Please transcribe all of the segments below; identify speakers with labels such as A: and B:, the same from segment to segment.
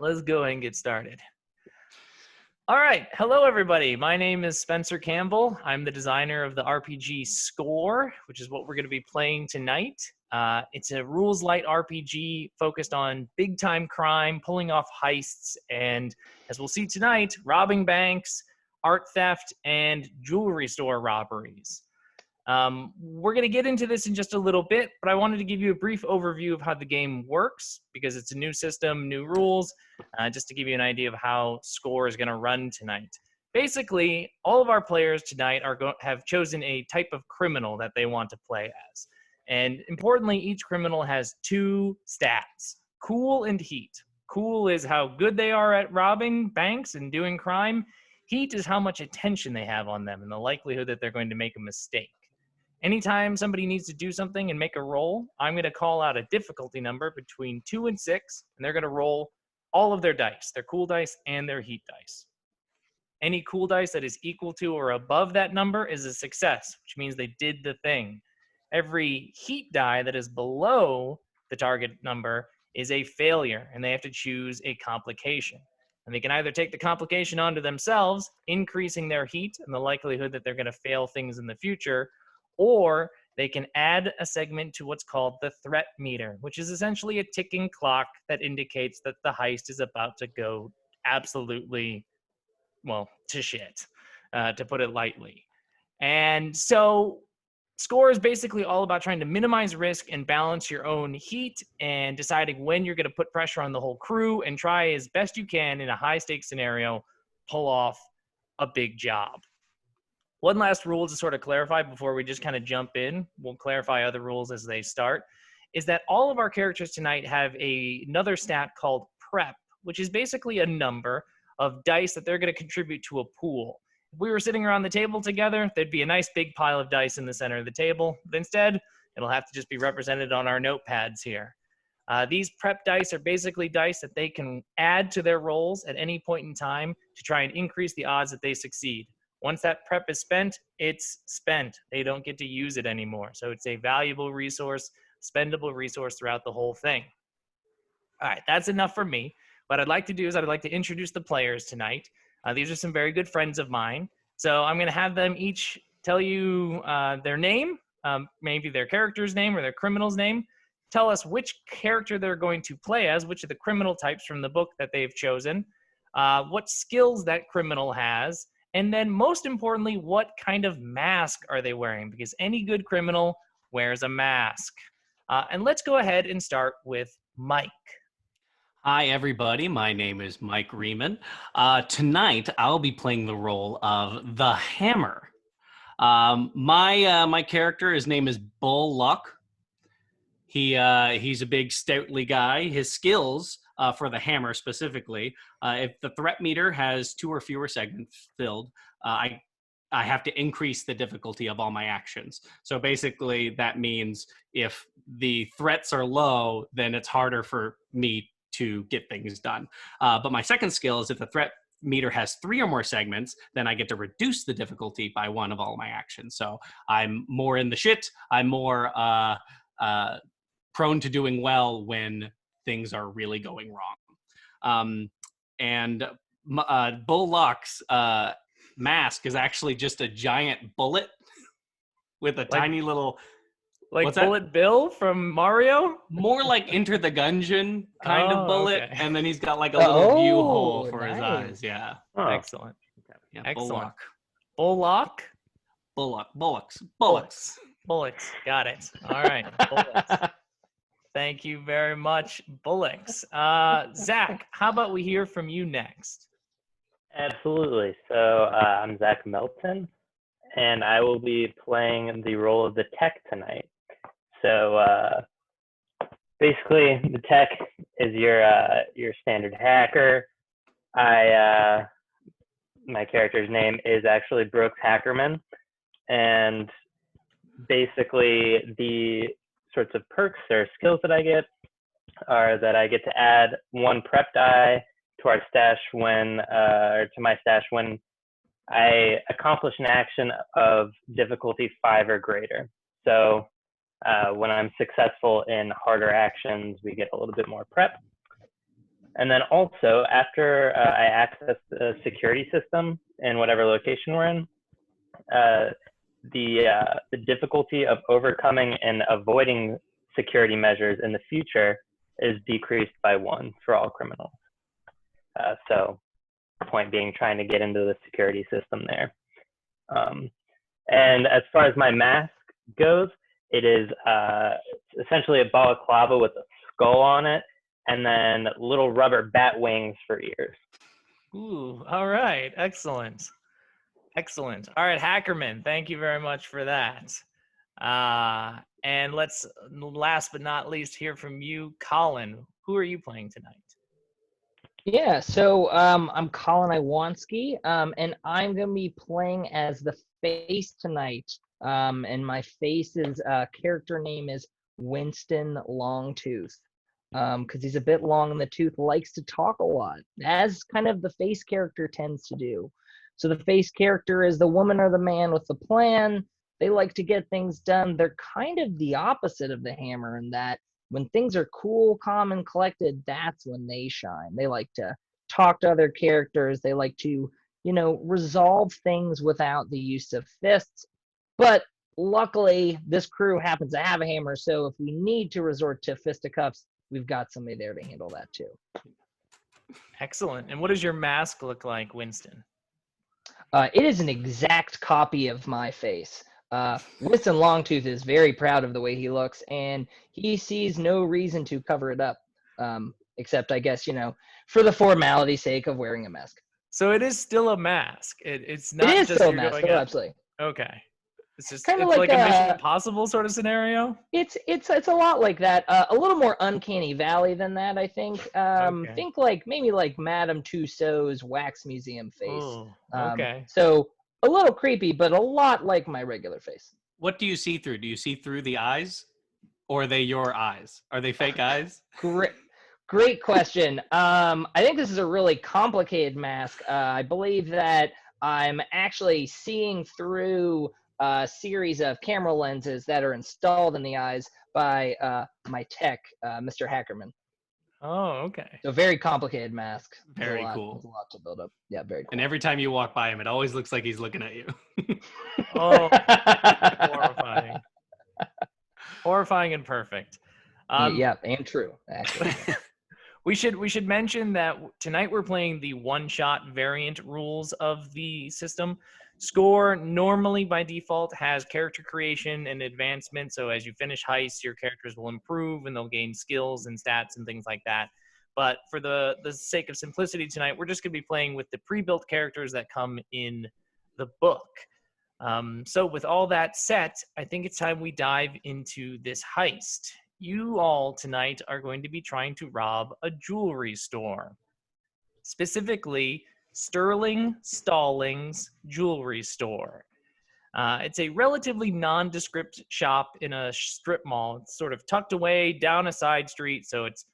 A: let's go and get started. All right. Hello, everybody. My name is Spencer Campbell. I'm the designer of the RPG Score, which is what we're going to be playing tonight. It's a rules-light RPG focused on big-time crime, pulling off heists, and as we'll see tonight, robbing banks, art theft, and jewelry store robberies. We're going to get into this in just a little bit, but I wanted to give you a brief overview of how the game works because it's a new system, new rules, just to give you an idea of how Score is going to run tonight. Basically, all of our players tonight have chosen a type of criminal that they want to play as. And importantly, each criminal has two stats, cool and heat. Cool is how good they are at robbing banks and doing crime. Heat is how much attention they have on them and the likelihood that they're going to make a mistake. Anytime somebody needs to do something and make a roll, I'm going to call out a difficulty number between 2 and 6, and they're going to roll all of their dice, their cool dice and their heat dice. Any cool dice that is equal to or above that number is a success, which means they did the thing. Every heat die that is below the target number is a failure, and they have to choose a complication. And they can either take the complication onto themselves, increasing their heat and the likelihood that they're going to fail things in the future, or they can add a segment to what's called the threat meter, which is essentially a ticking clock that indicates that the heist is about to go absolutely, well, to shit, to put it lightly. And so Score is basically all about trying to minimize risk and balance your own heat and deciding when you're going to put pressure on the whole crew and try as best you can in a high-stakes scenario, pull off a big job. One last rule to sort of clarify before we just kind of jump in, we'll clarify other rules as they start, is that all of our characters tonight have another stat called prep, which is basically a number of dice that they're going to contribute to a pool. If we were sitting around the table together, there'd be a nice big pile of dice in the center of the table, but instead, it'll have to just be represented on our notepads here. These prep dice are basically dice that they can add to their rolls at any point in time to try and increase the odds that they succeed. Once that prep is spent, it's spent. They don't get to use it anymore. So it's a valuable resource, spendable resource throughout the whole thing. All right, that's enough for me. What I'd like to do is I'd like to introduce the players tonight. These are some very good friends of mine. So I'm going to have them each tell you their name, maybe their character's name or their criminal's name. Tell us which character they're going to play as, which of the criminal types from the book that they've chosen, what skills that criminal has, and then most importantly, what kind of mask are they wearing? Because any good criminal wears a mask. And let's go ahead and start with Mike.
B: Hi, everybody. My name is Mike Riemann. Tonight, I'll be playing the role of the Hammer. My character, his name is Bull Luck. He's a big, stoutly guy. His skills for the Hammer specifically, if the threat meter has 2 or fewer segments filled, I have to increase the difficulty of all my actions. So basically, that means if the threats are low, then it's harder for me to get things done. But my second skill is if the threat meter has 3 or more segments, then I get to reduce the difficulty by 1 of all my actions. So I'm more in the shit. I'm more prone to doing well when things are really going wrong. And Bull Luck's mask is actually just a giant bullet with a tiny little...
A: Like Bullet Bill from Mario?
B: More like Enter the Gungeon kind of bullet, okay. And then he's got like a little view hole for his eyes. Yeah.
A: Oh. Excellent.
B: Yeah,
A: excellent. Bullock?
B: Bullocks.
A: Bullocks. Got it. All right. Bullocks. Thank you very much, Bullocks. Zach, how about we hear from you next?
C: Absolutely. So I'm Zach Melton, and I will be playing the role of the tech tonight. So basically, the tech is your standard hacker. My character's name is actually Brooks Hackerman, and basically the sorts of perks or skills that I get are that I get to add 1 prep die to our stash or to my stash when I accomplish an action of difficulty 5 or greater. So when I'm successful in harder actions, we get a little bit more prep. And then also, after I access the security system in whatever location we're in, the difficulty of overcoming and avoiding security measures in the future is decreased by 1 for all criminals. So, point being, trying to get into the security system there. And as far as my mask goes, it is essentially a balaclava with a skull on it, and then little rubber bat wings for ears.
A: Ooh, all right. Excellent. Excellent. All right, Hackerman, thank you very much for that. And let's, last but not least, hear from you, Colin. Who are you playing tonight?
D: Yeah, so I'm Colin Iwanski, and I'm going to be playing as the face tonight. And my face's character name is Winston Longtooth, because he's a bit long in the tooth, likes to talk a lot, as kind of the face character tends to do. So the face character is the woman or the man with the plan. They like to get things done. They're kind of the opposite of the hammer in that when things are cool, calm, and collected, that's when they shine. They like to talk to other characters. They like to, resolve things without the use of fists. But luckily, this crew happens to have a hammer, so if we need to resort to fisticuffs, we've got somebody there to handle that too.
A: Excellent. And what does your mask look like, Winston?
D: It is an exact copy of my face. Winston Longtooth is very proud of the way he looks, and he sees no reason to cover it up, except, I guess, for the formality sake of wearing a mask.
A: So it is still a mask. It's not
D: It is
A: just
D: still a
A: you're
D: mask,
A: going out.
D: absolutely.
A: Okay. It's just
D: Kinda
A: it's like
D: like
A: a Mission Impossible sort of scenario.
D: It's a lot like that. A little more uncanny valley than that, I think.
A: Okay.
D: Think maybe like Madame Tussauds wax museum face.
A: Oh, okay.
D: So a little creepy, but a lot like my regular face.
B: What do you see through? Do you see through the eyes? Or are they your eyes? Are they fake eyes?
D: Great question. I think this is a really complicated mask. I believe that I'm actually seeing through a series of camera lenses that are installed in the eyes by my tech, Mr. Hackerman.
A: Oh, okay.
D: So very complicated mask.
B: Very cool.
D: There's a lot to build up. Yeah, very cool.
B: And every time you walk by him, it always looks like he's looking at you.
A: Oh, horrifying. Horrifying and perfect.
D: Yeah, and true, actually.
A: We should mention that tonight we're playing the one-shot variant rules of the system. Score normally by default has character creation and advancement. So as you finish heists, your characters will improve and they'll gain skills and stats and things like that. But for the sake of simplicity tonight, we're just going to be playing with the pre-built characters that come in the book. So with all that set, I think it's time we dive into this heist. You all tonight are going to be trying to rob a jewelry store. Specifically, Sterling Stallings Jewelry Store. It's a relatively nondescript shop in a strip mall. It's sort of tucked away down a side street, so it's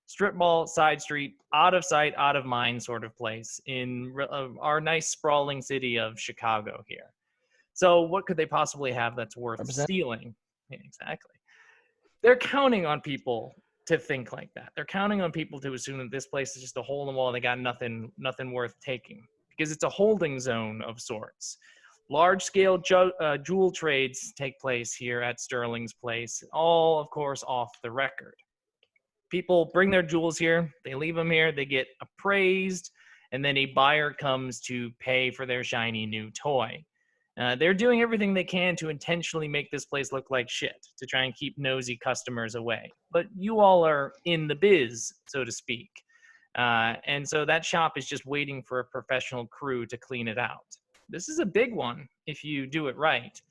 A: strip mall, side street, out of sight, out of mind sort of place in our nice sprawling city of Chicago here. So what could they possibly have that's worth stealing? Yeah, exactly. They're counting on people to think like that. They're counting on people to assume that this place is just a hole in the wall. They got nothing worth taking because it's a holding zone of sorts. Large-scale jewel trades take place here at Sterling's place, all, of course, off the record. People bring their jewels here. They leave them here. They get appraised, and then a buyer comes to pay for their shiny new toy. They're doing everything they can to intentionally make this place look like shit, to try and keep nosy customers away. But you all are in the biz, so to speak. And so that shop is just waiting for a professional crew to clean it out. This is a big one if you do it right.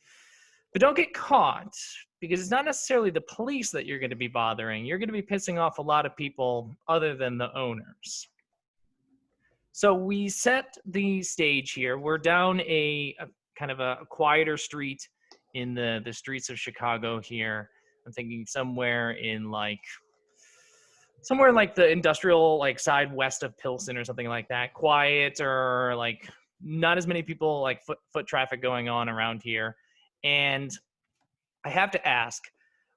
A: But don't get caught, because it's not necessarily the police that you're going to be bothering. You're going to be pissing off a lot of people other than the owners. So we set the stage here. We're down a kind of a quieter street in the streets of Chicago here. I'm thinking somewhere like the industrial side west of Pilsen or something like that. Quiet, or not as many people, foot traffic going on around here. And I have to ask,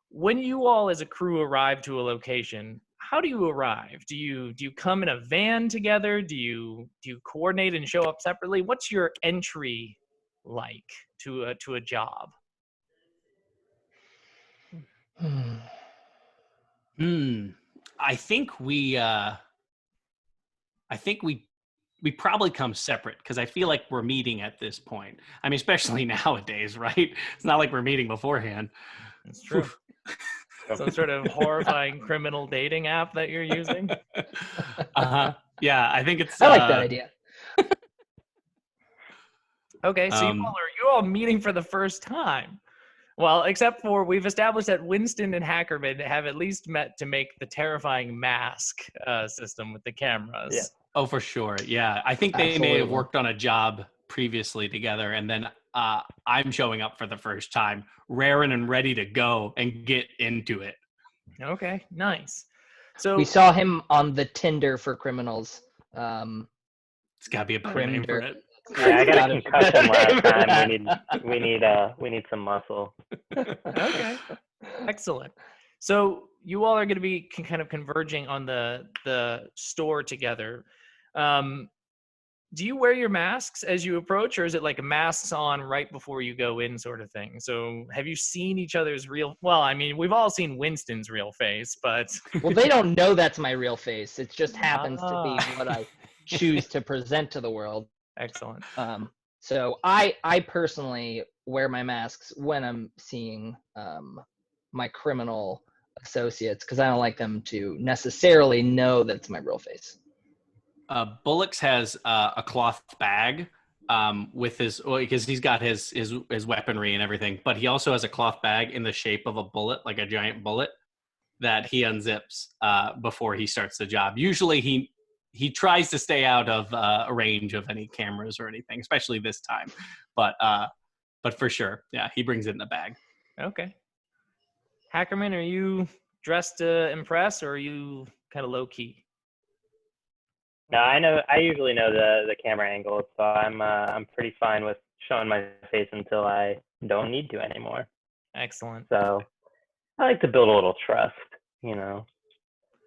A: when you all as a crew arrive to a location, how do you arrive? Do you come in a van together? Do you coordinate and show up separately? What's your entry like to a job?
B: I think we probably come separate because I feel like we're meeting at this point. I mean, especially nowadays, right? It's not like we're meeting beforehand.
A: That's true. Some sort of horrifying criminal dating app that you're using.
B: Yeah, I think it's.
D: I like that idea.
A: Okay, so you all meeting for the first time. Well, except for we've established that Winston and Hackerman have at least met to make the terrifying mask system with the cameras.
C: Yeah.
B: Oh, for sure. Yeah, I think they may have
D: Absolutely.
B: worked on a job previously together, and then I'm showing up for the first time, raring and ready to go and get into it.
A: Okay, nice. So
D: We saw him on the Tinder for criminals.
B: It's got to be a better name for it.
C: Yeah, I got
D: Got
C: a
D: it.
C: concussion last time. We need some muscle.
A: okay, excellent. So you all are going to be kind of converging on the store together. Do you wear your masks as you approach, or is it like masks on right before you go in sort of thing? So have you seen each other's real, well, I mean, we've all seen Winston's real face, but.
D: Well, they don't know that's my real face. It just happens to be
A: Ah.
D: what I choose to present to the world.
A: Excellent.
D: So I personally wear my masks when I'm seeing my criminal associates because I don't like them to necessarily know that it's my real face.
B: Bullocks has a cloth bag with his, because he's got his weaponry and everything, but he also has a cloth bag in the shape of a bullet, like a giant bullet, that he unzips before he starts the job. Usually he tries to stay out of a range of any cameras or anything, especially this time. But for sure, yeah, he brings it in the bag.
A: Okay. Hackerman, are you dressed to impress, or are you kind of low key?
C: No, I usually know the camera angles, so I'm pretty fine with showing my face until I don't need to anymore.
A: Excellent.
C: So I like to build a little trust, you know.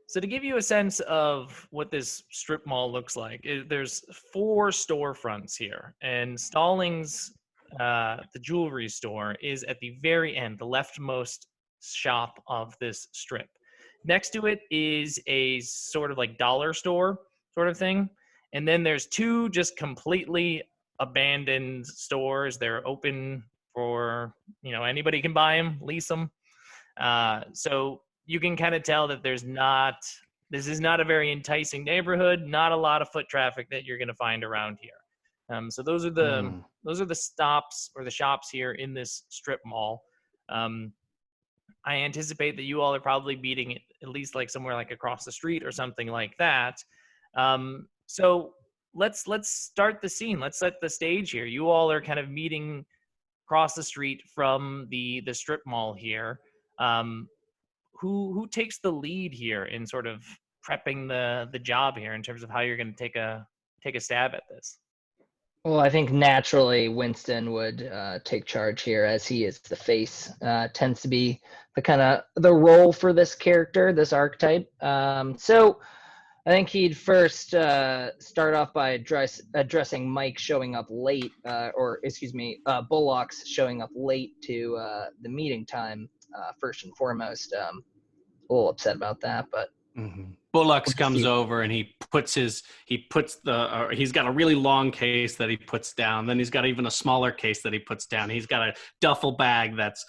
A: So to give you a sense of what this strip mall looks like, there's 4 storefronts here, and Stallings, the jewelry store, is at the very end, the leftmost shop of this strip. Next to it is a sort of like dollar store sort of thing, and then there's 2 just completely abandoned stores. They're open for, anybody can buy them, lease them. So you can kind of tell that this is not a very enticing neighborhood, not a lot of foot traffic that you're going to find around here. So those are the stops or the shops here in this strip mall. I anticipate that you all are probably meeting at least like somewhere like across the street or something like that. So let's start the scene. Let's set the stage here. You all are kind of meeting across the street from the strip mall here. Who takes the lead here in sort of prepping the job here in terms of how you're going to take a stab at this?
D: Well, I think naturally Winston would take charge here as he is the face. Tends to be the role for this character, this archetype. So I think he'd first start off by addressing Mike showing up late, Bullocks showing up late to the meeting time. First and foremost, a little upset about that, but
B: Bullocks comes over and he's got a really long case that he puts down. Then he's got even a smaller case that he puts down. He's got a duffel bag that's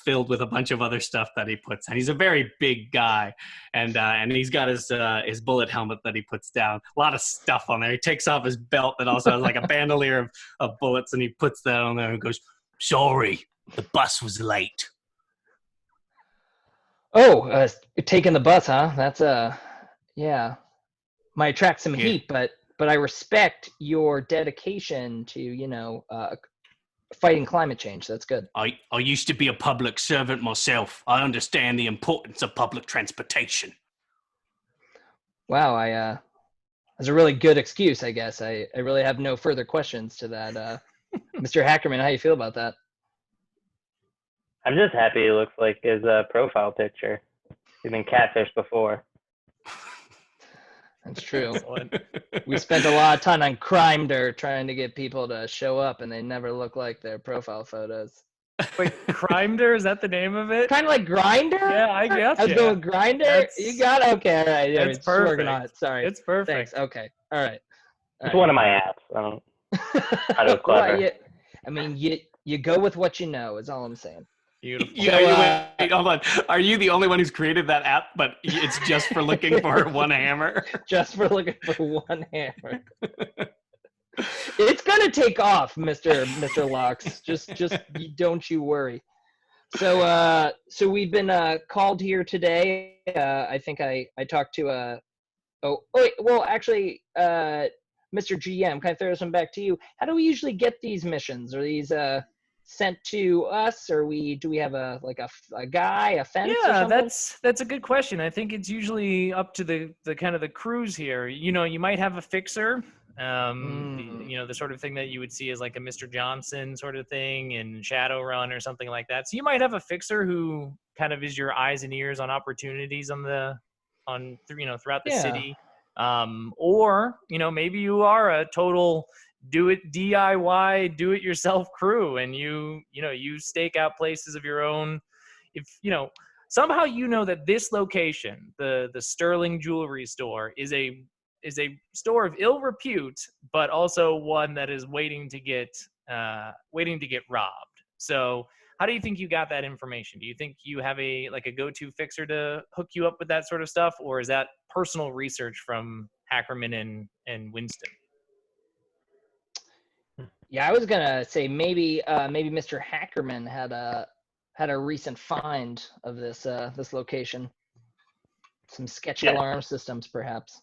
B: filled with a bunch of other stuff that he puts. And he's a very big guy, and he's got his bullet helmet that he puts down. A lot of stuff on there. He takes off his belt that also has like a bandolier of bullets, and he puts that on there and goes, "Sorry, the bus was late."
D: Oh, taking the bus, huh? That's yeah, might attract some heat, but I respect your dedication to fighting climate change. That's good.
B: I used to be a public servant myself. I understand the importance of public transportation.
D: Wow, that's a really good excuse, I guess. I really have no further questions to that. Mr. Hackerman, how you feel about that?
C: I'm just happy it looks like his profile picture. He's been catfished before.
D: That's true.
A: Excellent.
D: We spent a lot of time on Grindr trying to get people to show up, and they never look like their profile photos.
A: Wait, Crimder, is that the name of it?
D: Kind of like Grindr?
A: Yeah, I got
D: I was
A: you.
D: going with Grindr?
A: That's-
D: You got it? Okay, all right. Yeah,
A: That's
D: just working on
A: perfect.
D: it. Sorry.
A: It's perfect.
D: Thanks. Okay. All right.
C: It's one of my apps. I don't. I was clever.
D: Well, I mean, you go with what you know is all I'm saying.
A: Beautiful.
B: Wait, hold on. Are you the only one who's created that app, but it's just for looking for one hammer?
D: Just for looking for one hammer. It's gonna take off, Mr. Lux. Just don't you worry. So we've been called here today. I think I talked to actually, Mr. GM, can I throw this one back to you? How do we usually get these missions? Are these sent to us, or do we have a guy, a fence? Or
A: Yeah,
D: something?
A: that's a good question. I think it's usually up to the kind of the crews here. You know, you might have a fixer. The sort of thing that you would see as like a Mr. Johnson sort of thing in Shadowrun or something like that. So you might have a fixer who kind of is your eyes and ears on opportunities throughout the city. Or maybe you are a total DIY do it yourself crew, and you stake out places of your own. If somehow that this location, the Sterling Jewelry Store, is a store of ill repute, but also one that is waiting to get robbed. So how do you think you got that information? Do you think you have a go-to fixer to hook you up with that sort of stuff, or is that personal research from Hackerman and Winston?
D: Yeah, I was gonna say maybe Mr. Hackerman had a recent find of this location. Some sketchy alarm systems, perhaps.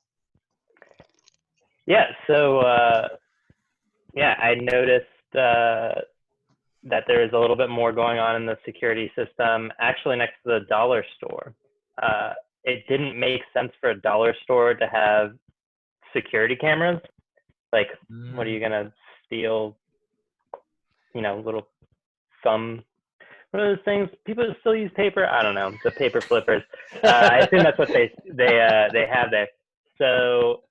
C: Yeah. So I noticed that there is a little bit more going on in the security system, actually next to the dollar store. It didn't make sense for a dollar store to have security cameras. Like, what are you gonna steal? Little thumb. What are those things? People still use paper? I don't know. The paper flippers. I assume that's what they have there. So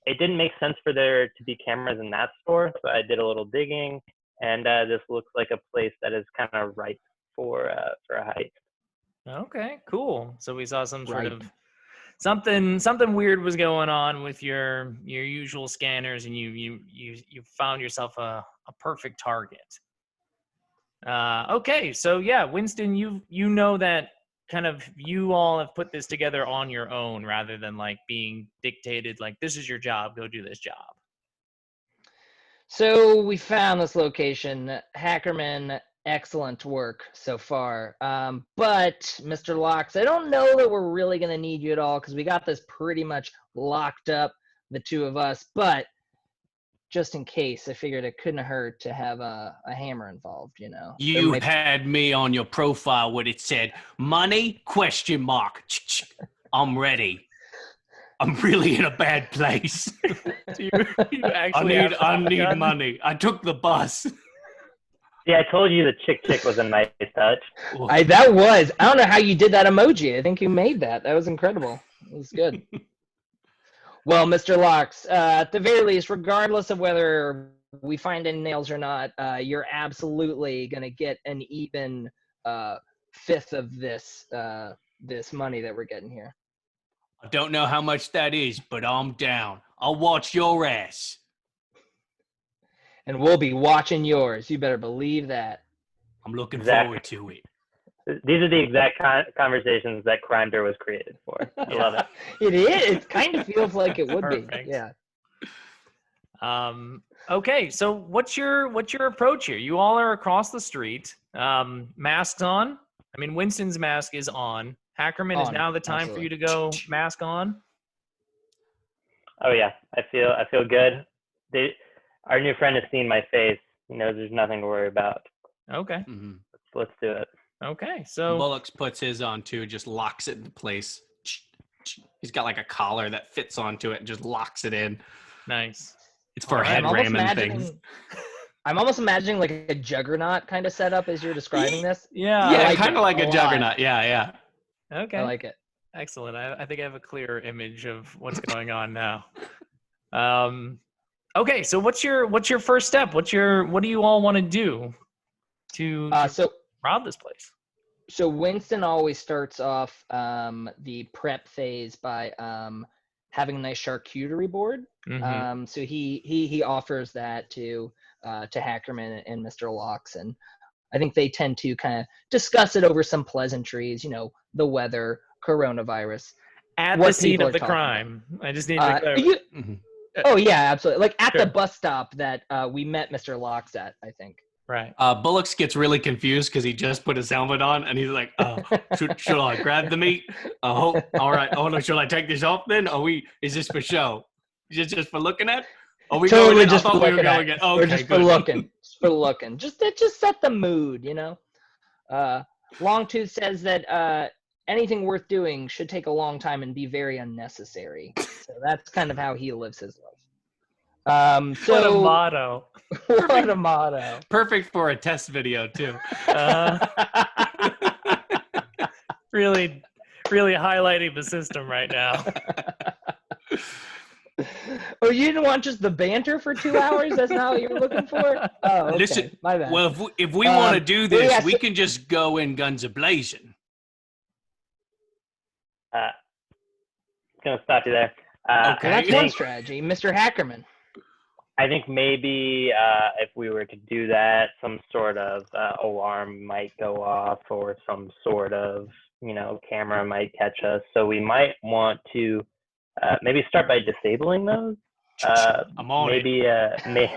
C: it didn't make sense for there to be cameras in that store. So I did a little digging, and this looks like a place that is kind of ripe for a heist.
A: Okay, cool. So we saw some sort of something weird was going on with your usual scanners, and you found yourself a perfect target. Okay, so yeah, Winston, you know that kind of you all have put this together on your own rather than like being dictated, like this is your job, go do this job.
D: So we found this location. Hackerman, excellent work so far. But Mr. Locks, I don't know that we're really going to need you at all because we got this pretty much locked up, the two of us. But just in case, I figured it couldn't hurt to have a hammer involved,
B: You had me on your profile when it said, money, ? I'm ready. I'm really in a bad place.
A: You actually
B: I need money. I took the bus.
C: Yeah, I told you the chick was a nice touch.
D: I don't know how you did that emoji. I think you made that. That was incredible. It was good. Well, Mr. Locks, at the very least, regardless of whether we find any nails or not, you're absolutely going to get an even fifth of this money that we're getting here.
B: I don't know how much that is, but I'm down. I'll watch your ass.
D: And we'll be watching yours. You better believe that.
B: I'm looking forward to it.
C: These are the exact conversations that Grindr was created for. I love it.
D: It is. It kind of feels like it would
A: Perfect.
D: be. Yeah.
A: Okay, so what's your approach here? You all are across the street, masks on. I mean, Winston's mask is on. Hackerman, is now the time for you to go mask on?
C: Oh yeah, I feel good. Our new friend has seen my face. He knows there's nothing to worry about.
A: Okay.
B: Mm-hmm.
C: Let's do it.
A: Okay, so
B: Bullocks puts his on too, just locks it into place. He's got like a collar that fits onto it and just locks it in.
A: Nice.
B: It's for head ramming things.
D: I'm almost imagining like a juggernaut kind of setup as you're describing this.
A: Yeah,
B: Yeah, kind of like a juggernaut. Yeah.
A: Okay.
D: I like it.
A: Excellent. I think I have a clearer image of what's going on now. Okay, so what's your first step? What do you all want to do to rob this place?
D: So Winston always starts off the prep phase by having a nice charcuterie board.
A: Mm-hmm.
D: So he offers that to Hackerman and Mr. Locks, and I think they tend to kind of discuss it over some pleasantries, the weather, coronavirus.
A: At
D: what
A: the scene
D: people
A: of
D: are
A: the
D: talking
A: crime. I just need to clarify.
B: Mhm.
D: Oh yeah, absolutely. Like at
A: Sure.
D: the bus stop that we met Mr. Locks at, I think.
A: Right.
B: Bullocks gets really confused because he just put his helmet on, and he's like, should I grab the meat? Oh, all right. Oh, no, should I take this off then? Is this for show? Is this just for looking at? Are we
D: Totally
B: going in?
D: just
B: I thought
D: for
B: we were
D: looking
B: going
D: at.
B: in.
D: We're
B: Okay,
D: just
B: good.
D: for looking. Just for looking. Just set the mood, Longtooth says that anything worth doing should take a long time and be very unnecessary. So that's kind of how he lives his life.
A: What a motto.
D: What a motto.
B: Perfect for a test video, too.
A: Really, really highlighting the system right now.
D: Oh, you didn't want just the banter for 2 hours? That's not what you're looking for? Oh, okay.
B: Listen,
D: my bad.
B: well, if we want to do
D: well,
B: this,
D: yeah,
B: we can just go in guns a-blazing.
C: Gonna stop you there.
B: Okay.
D: Well, that's one strategy. Mr. Hackerman.
C: I think maybe if we were to do that, some sort of alarm might go off, or some sort of camera might catch us. So we might want to maybe start by disabling those.
B: I'm on
C: maybe
B: it.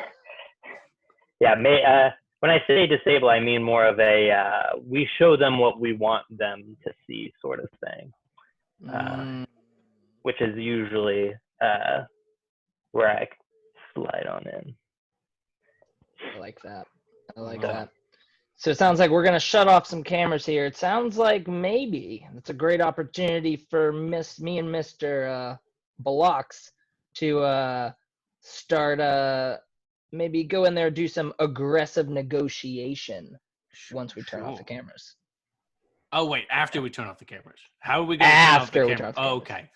C: when I say disable, I mean more of a we show them what we want them to see sort of thing, which is usually where I slide on in.
D: I like that. That. So it sounds like we're going to shut off some cameras here. It sounds like maybe it's a great opportunity for me and Mr. Bullocks to start maybe go in there and do some aggressive negotiation once we turn off the cameras.
B: Oh, wait, after we turn off the cameras. How are we going to turn off the cameras?
D: Oh, okay.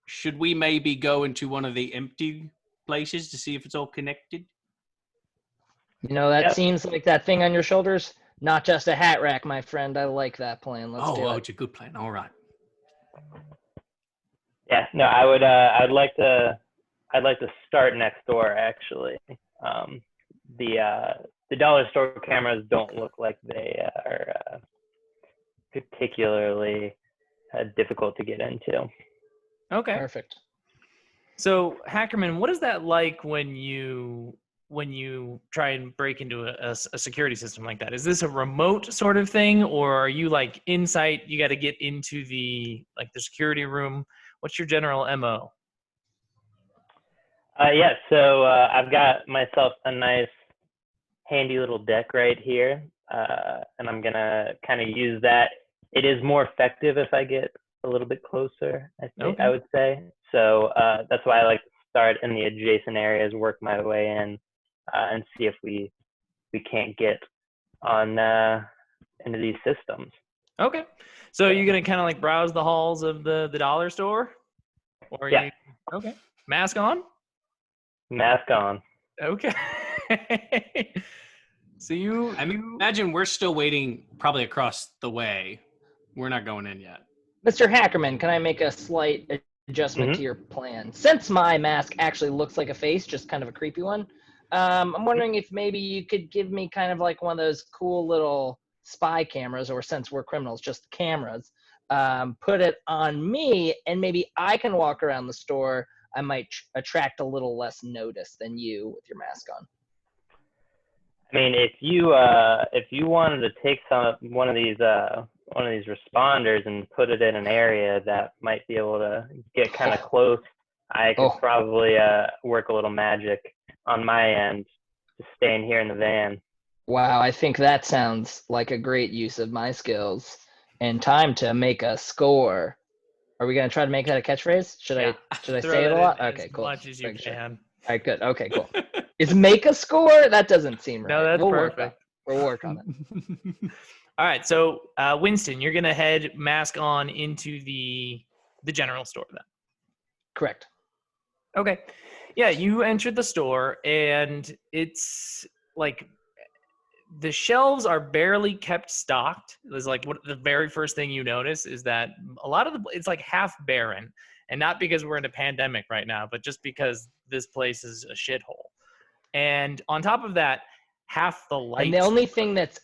B: Should we maybe go into one of the empty places to see if it's all connected?
D: That seems like that thing on your shoulders. Not just a hat rack, my friend. I like that plan. Let's do it.
B: It's a good plan. All right.
C: Yeah, no, I'd like to start next door, actually. The dollar store cameras don't look like they are particularly difficult to get into.
A: Okay.
D: Perfect.
A: So, Hackerman, what is that like when you try and break into a security system like that? Is this a remote sort of thing, or are you like inside? You got to get into the security room. What's your general MO?
C: So I've got myself a nice handy little deck right here, and I'm gonna kind of use that. It is more effective if I get a little bit closer, I would say. So that's why I like to start in the adjacent areas, work my way in, and see if we can't get on into these systems.
A: Okay. So you're gonna kind of like browse the halls of the dollar store, or
C: yeah.
A: Okay. Mask on.
C: Mask on.
A: Okay. So
B: imagine we're still waiting, probably across the way. We're not going in yet.
D: Mr. Hackerman, can I make a slight adjustment to your plan? Since my mask actually looks like a face, just kind of a creepy one, I'm wondering if maybe you could give me kind of like one of those cool little spy cameras, or since we're criminals, just cameras, put it on me, and maybe I can walk around the store. I might attract a little less notice than you with your mask on.
C: I mean, if you wanted to take one of these responders and put it in an area that might be able to get kind of close, I could probably work a little magic on my end, just staying here in the van.
D: Wow, I think that sounds like a great use of my skills. And time to make a score. Are we gonna try to make that a catchphrase? Should I say it a lot? Okay, cool.
A: As much as you can.
D: All right, good. Okay, cool. Is make a score? That doesn't seem right.
A: No, that's perfect.
D: We'll work on it.
A: All right, so Winston, you're gonna head mask on into the general store then.
D: Correct.
A: Okay. Yeah, you entered the store and it's like the shelves are barely kept stocked. There's like what the very first thing you notice is that a lot of it's like half barren, and not because we're in a pandemic right now, but just because this place is a shithole. And on top of that, half the lights.
D: And the only thing that's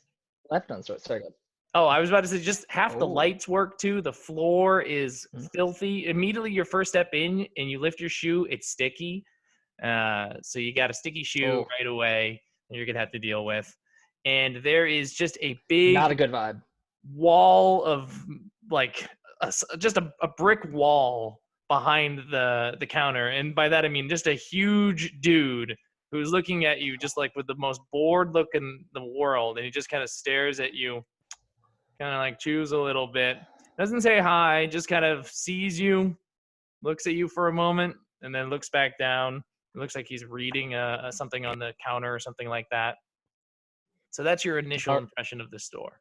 D: left on store. Sorry. Go ahead.
A: Oh, I was about to say just half the
D: Oh.
A: lights work too. The floor is
D: Mhm.
A: filthy. Immediately your first step in and you lift your shoe, it's sticky. So you got a sticky shoe
D: Oh.
A: right away that you're gonna have to deal with. And there is just a big
D: Not a good vibe.
A: wall of like just a brick wall behind the counter. And by that I mean just a huge dude who's looking at you just like with the most bored look in the world, and he just kind of stares at you, kind of like chews a little bit, doesn't say hi, just kind of sees you, looks at you for a moment, and then looks back down. It looks like he's reading something on the counter or something like that. So that's your initial impression of the store.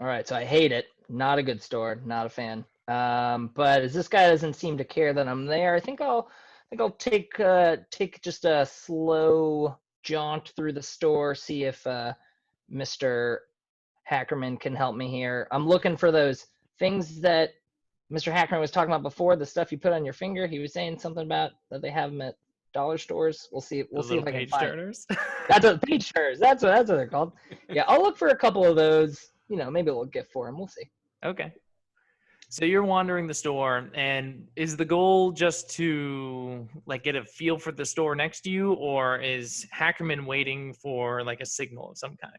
D: All right, so I hate it. Not a good store. Not a fan. But as this guy doesn't seem to care that I'm there, I think I'll take just a slow jaunt through the store, see if Mr. Hackerman can help me here. I'm looking for those things that Mr. Hackerman was talking about before. The stuff you put on your finger. He was saying something about that they have them at dollar stores. We'll see. We'll see if I can
A: page
D: find.
A: turners.
D: That's what page turners. That's what they're called. Yeah, I'll look for a couple of those. You know, maybe a little gift for him. We'll see.
A: Okay. So you're wandering the store, and is the goal just to like get a feel for the store next to you, or is Hackerman waiting for like a signal of some kind?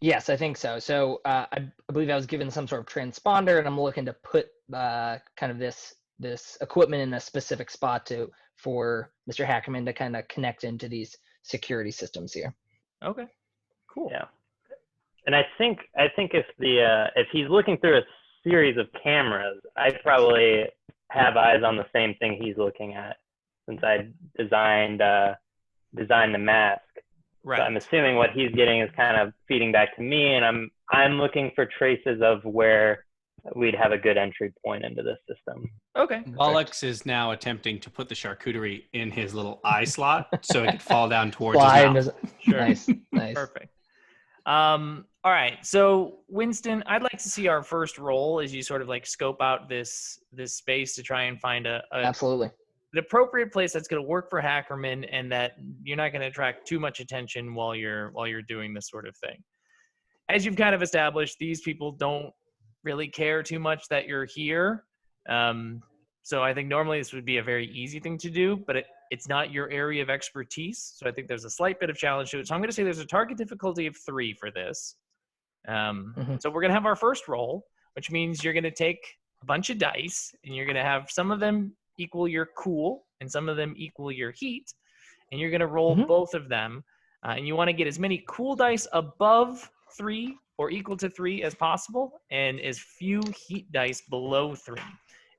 D: Yes, I think so. So I believe I was given some sort of transponder, and I'm looking to put kind of this equipment in a specific spot for Mr. Hackerman to kind of connect into these security systems here.
A: Okay. Cool.
C: Yeah. And I think if he's looking through a series of cameras, I probably have eyes on the same thing he's looking at, since I designed the mask.
A: Right.
C: So I'm assuming what he's getting is kind of feeding back to me, and I'm looking for traces of where we'd have a good entry point into this system.
A: Okay.
B: Bollocks is now attempting to put the charcuterie in his little eye slot so it could fall down towards
D: Fly
B: his mouth.
A: Sure.
D: Nice, nice.
A: Perfect. All right. So Winston, I'd like to see our first roll as you sort of like scope out this space to try and find
D: Absolutely.
A: an appropriate place that's going to work for Hackerman, and that you're not going to attract too much attention while you're doing this sort of thing. As you've kind of established, these people don't really care too much that you're here. So I think normally this would be a very easy thing to do, but it's not your area of expertise. So I think there's a slight bit of challenge to it. So I'm going to say there's a target difficulty of 3 for this. So we're going to have our first roll, which means you're going to take a bunch of dice, and you're going to have some of them equal your cool and some of them equal your heat. And you're going to roll both of them. And you want to get as many cool dice above 3 or equal to 3 as possible, and as few heat dice below 3.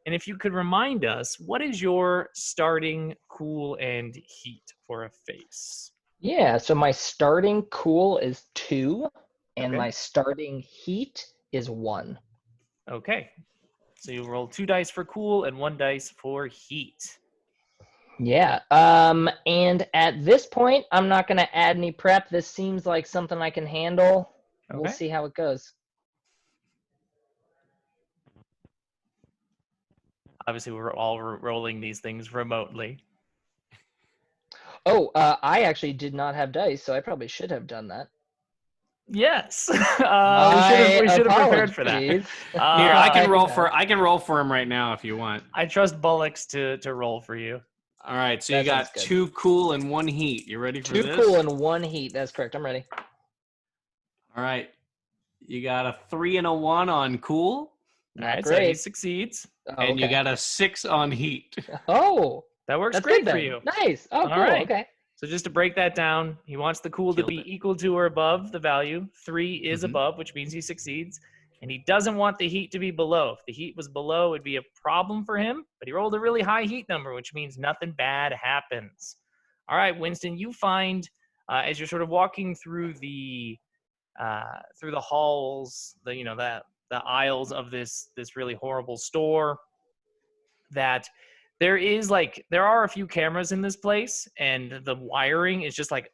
A: And if you could remind us, what is your starting cool and heat for a face?
D: Yeah, so my starting cool is 2, and
A: Okay.
D: my starting heat is 1.
A: Okay. So you roll 2 dice for cool and 1 dice for heat.
D: Yeah. And at this point, I'm not going to add any prep. This seems like something I can handle.
A: Okay.
D: We'll see how it goes.
A: Obviously, we're all rolling these things remotely.
D: Oh, I actually did not have dice, so I probably should have done that.
A: Yes. We should have prepared for that.
D: Apologies.
B: Here, I can roll
D: for.
B: I can roll for him right now if you want.
A: I trust Bullocks to roll for you.
B: All right, so
D: That
B: you got
D: sounds good.
B: 2 cool and 1 heat. You ready for
D: 2
B: this?
D: cool and 1 heat. That's correct. I'm ready.
B: All right. You got a 3 and a 1 on cool,
A: All
D: Not
A: right, so he
D: great.
A: succeeds.
D: Oh,
B: and you
D: okay.
B: got a 6 on heat.
D: Oh,
A: That works
D: that's
A: great
D: good
A: for
D: then.
A: you.
D: Nice. Oh,
A: All
D: cool.
A: right.
D: Okay.
A: So just to break that down, he wants the cool to
B: Killed
A: be
B: it.
A: equal to or above the value. 3 is
B: Mhm.
A: above, which means he succeeds. And he doesn't want the heat to be below. If the heat was below, it'd be a problem for him. But he rolled a really high heat number, which means nothing bad happens. All right, Winston, you find as you're sort of walking through the through the halls, the aisles of this really horrible store, that there are a few cameras in this place, and the wiring is just like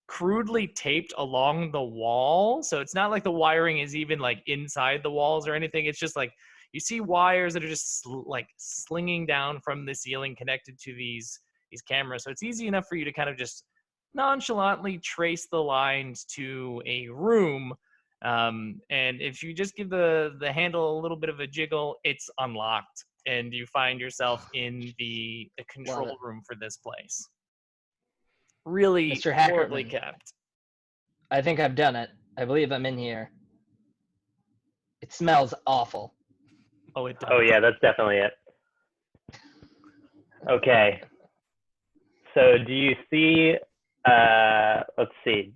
A: crudely taped along the wall. So it's not like the wiring is even like inside the walls or anything. It's just like you see wires that are just like slinging down from the ceiling connected to these cameras. So it's easy enough for you to kind of just nonchalantly trace the lines to a room. And if you just give the handle a little bit of a jiggle, it's unlocked, and you find yourself in the control room for this place. Really
D: Mr.
A: horribly
D: Hackerman.
A: kept.
D: I think I've done it. I believe I'm in here. It smells awful.
A: Oh, it does.
C: Oh yeah, that's definitely it. Okay. So do you see? Let's see.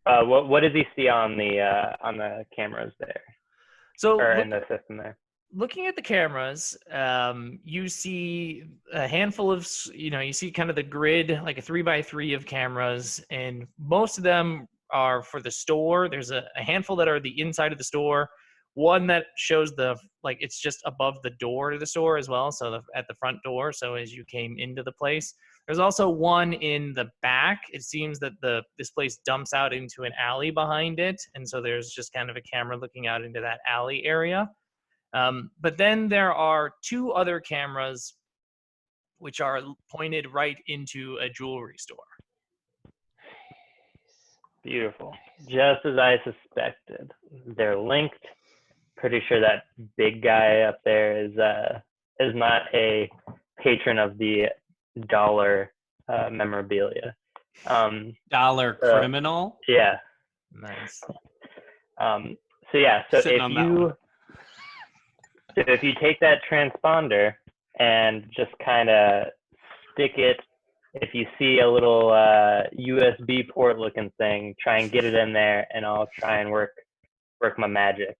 C: What does he see on the cameras there,
A: So
C: or in the system there?
A: looking at the cameras, you see a handful of, you see kind of the grid, like a 3x3 of cameras, and most of them are for the store. There's a handful that are the inside of the store. One that shows it's just above the door to the store as well, so at the front door, so as you came into the place. There's also one in the back. It seems that this place dumps out into an alley behind it, and so there's just kind of a camera looking out into that alley area. But then there are two other cameras which are pointed right into a jewelry store.
C: Beautiful. Just as I suspected. They're linked. Pretty sure that big guy up there is not a patron of the dollar memorabilia.
B: Dollar criminal.
C: Yeah.
A: Nice.
C: So yeah. So if you take that transponder and just kind of stick it, if you see a little USB port looking thing, try and get it in there, and I'll try and work my magic.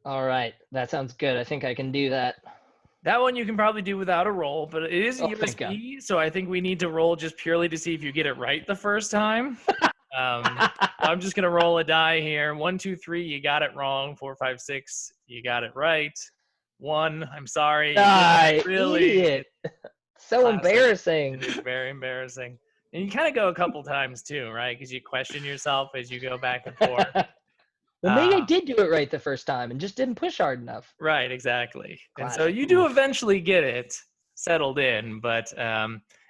D: All right, that sounds good. I think I can do that.
A: That one you can probably do without a roll, but it is a USB, so I think we need to roll just purely to see if you get it right the first time. I'm just gonna roll a die here. 1, 2, 3. You got it wrong. 4, 5, 6. You got it right. 1. I'm sorry.
D: Really? Idiot. So
A: classic.
D: embarrassing.
A: It is very embarrassing. And you kind of go a couple times too, right? Because you question yourself as you go back and forth.
D: Well, maybe I did do it right the first time and just didn't push hard enough.
A: Right, exactly.
D: Classic.
A: And so you do eventually get it settled in, but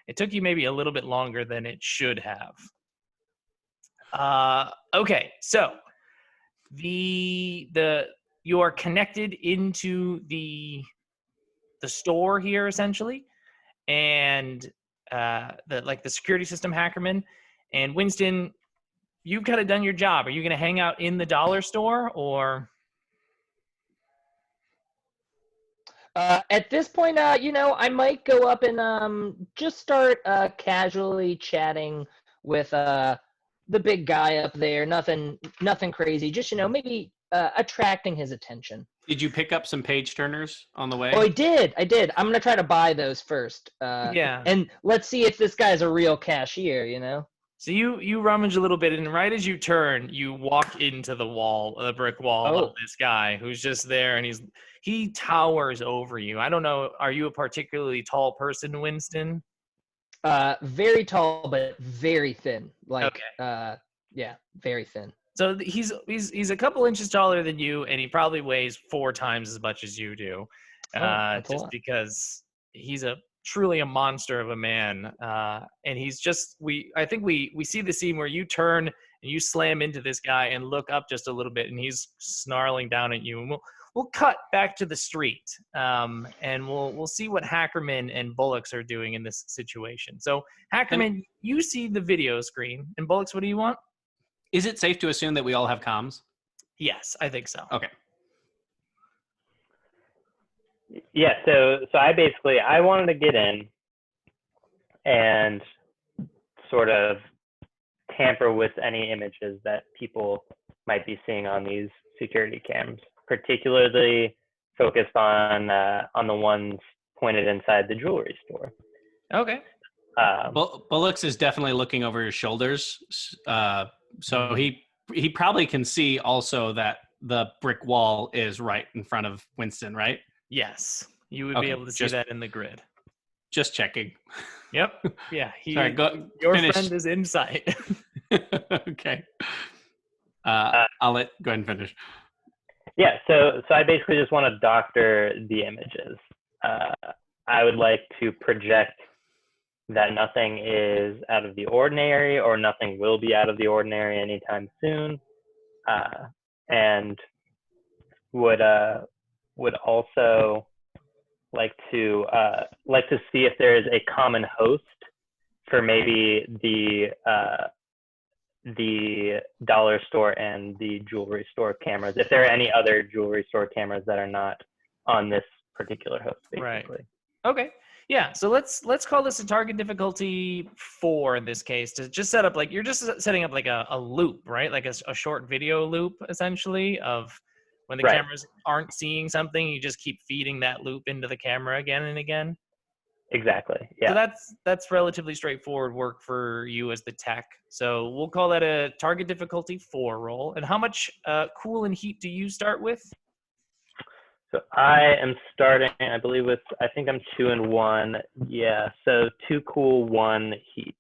A: it took you maybe a little bit longer than it should have. Okay, so you are connected into the store here essentially, and the security system hackerman. And Winston, you've kind of done your job. Are you going to hang out in the dollar store, or?
D: At this point, I might go up and just start casually chatting with the big guy up there. Nothing crazy. Just maybe attracting his attention.
B: Did you pick up some page turners on the way?
D: Oh, I did. I'm gonna try to buy those first.
A: Yeah.
D: And let's see if this guy's a real cashier.
A: So you rummage a little bit, and right as you turn, you walk into the brick wall of this guy who's just there, and he towers over you. I don't know. Are you a particularly tall person, Winston?
D: Very tall, but very thin.
A: Okay.
D: Yeah, very thin.
A: So he's a couple inches taller than you, and he probably weighs 4 times as much as you do, just because he's truly a monster of a man. And he's I think we see the scene where you turn and you slam into this guy and look up just a little bit, and he's snarling down at you. And we'll cut back to the street, and we'll see what Hackerman and Bullocks are doing in this situation. So Hackerman, you see the video screen, and Bullocks, what do you want?
B: Is it safe to assume that we all have comms?
A: Yes, I think so.
B: Okay.
C: Yeah, so I wanted to get in and sort of tamper with any images that people might be seeing on these security cams, particularly focused on the ones pointed inside the jewelry store.
A: Okay.
B: Bullocks is definitely looking over his shoulders, So he probably can see also that the brick wall is right in front of Winston, right?
A: Yes, you would be
B: Okay,
A: able to see that in the grid.
B: Just checking.
A: Yep. Yeah.
B: Sorry,
A: Your
B: finish.
A: friend is in sight.
B: Okay.
C: Uh,
B: I'll go ahead and finish.
C: Yeah, so I basically just want to doctor the images. I would like to project that nothing is out of the ordinary or nothing will be out of the ordinary anytime soon, and would also like to see if there is a common host for maybe the dollar store and the jewelry store cameras, if there are any other jewelry store cameras that are not on this particular host, basically.
A: Right. Okay. Yeah. So let's call this a target difficulty 4 in this case, to just set up like you're just setting up like a loop, right? Like a short video loop essentially of when the cameras aren't seeing something, you just keep feeding that loop into the camera again and again.
C: Exactly. Yeah.
A: So that's relatively straightforward work for you as the tech. So we'll call that a target difficulty 4 roll. And how much cool and heat do you start with?
C: So I am starting, I believe I think I'm 2 and 1. Yeah. So 2 cool, 1 heat.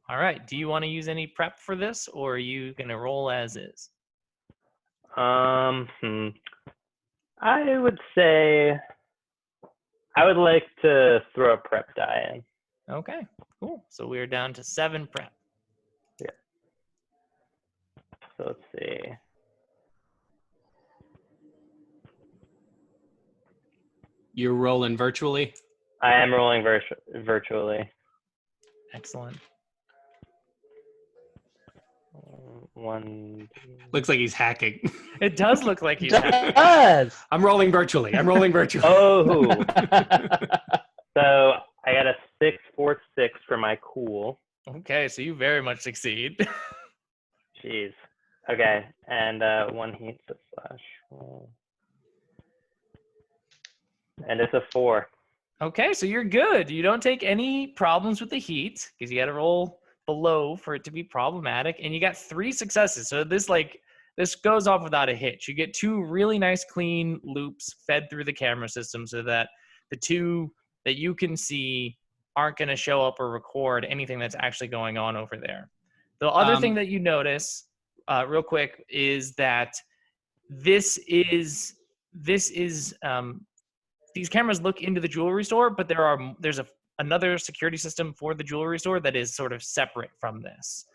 A: All right. Do you want to use any prep for this, or are you going to roll as is?
C: I would say I would like to throw a prep die in.
A: Okay, cool. So we're down to 7 prep.
C: Yeah. So let's see.
B: You're rolling virtually?
C: I am rolling virtually.
A: Excellent.
C: One.
B: Looks like he's hacking.
A: It does look like he's
D: It does.
B: I'm rolling virtually.
C: Oh. So I got a 6, 4, 6 for my cool.
A: Okay, so you very much succeed.
C: Jeez. Okay, and 1 heat slash roll. And it's a 4.
A: Okay, so you're good. You don't take any problems with the heat because you got to roll below for it to be problematic, and you got 3 successes. So this goes off without a hitch. You get 2 really nice clean loops fed through the camera system so that the 2 that you can see aren't going to show up or record anything that's actually going on over there. The other thing that you notice real quick is that these cameras look into the jewelry store, but there's another security system for the jewelry store that is sort of separate from this.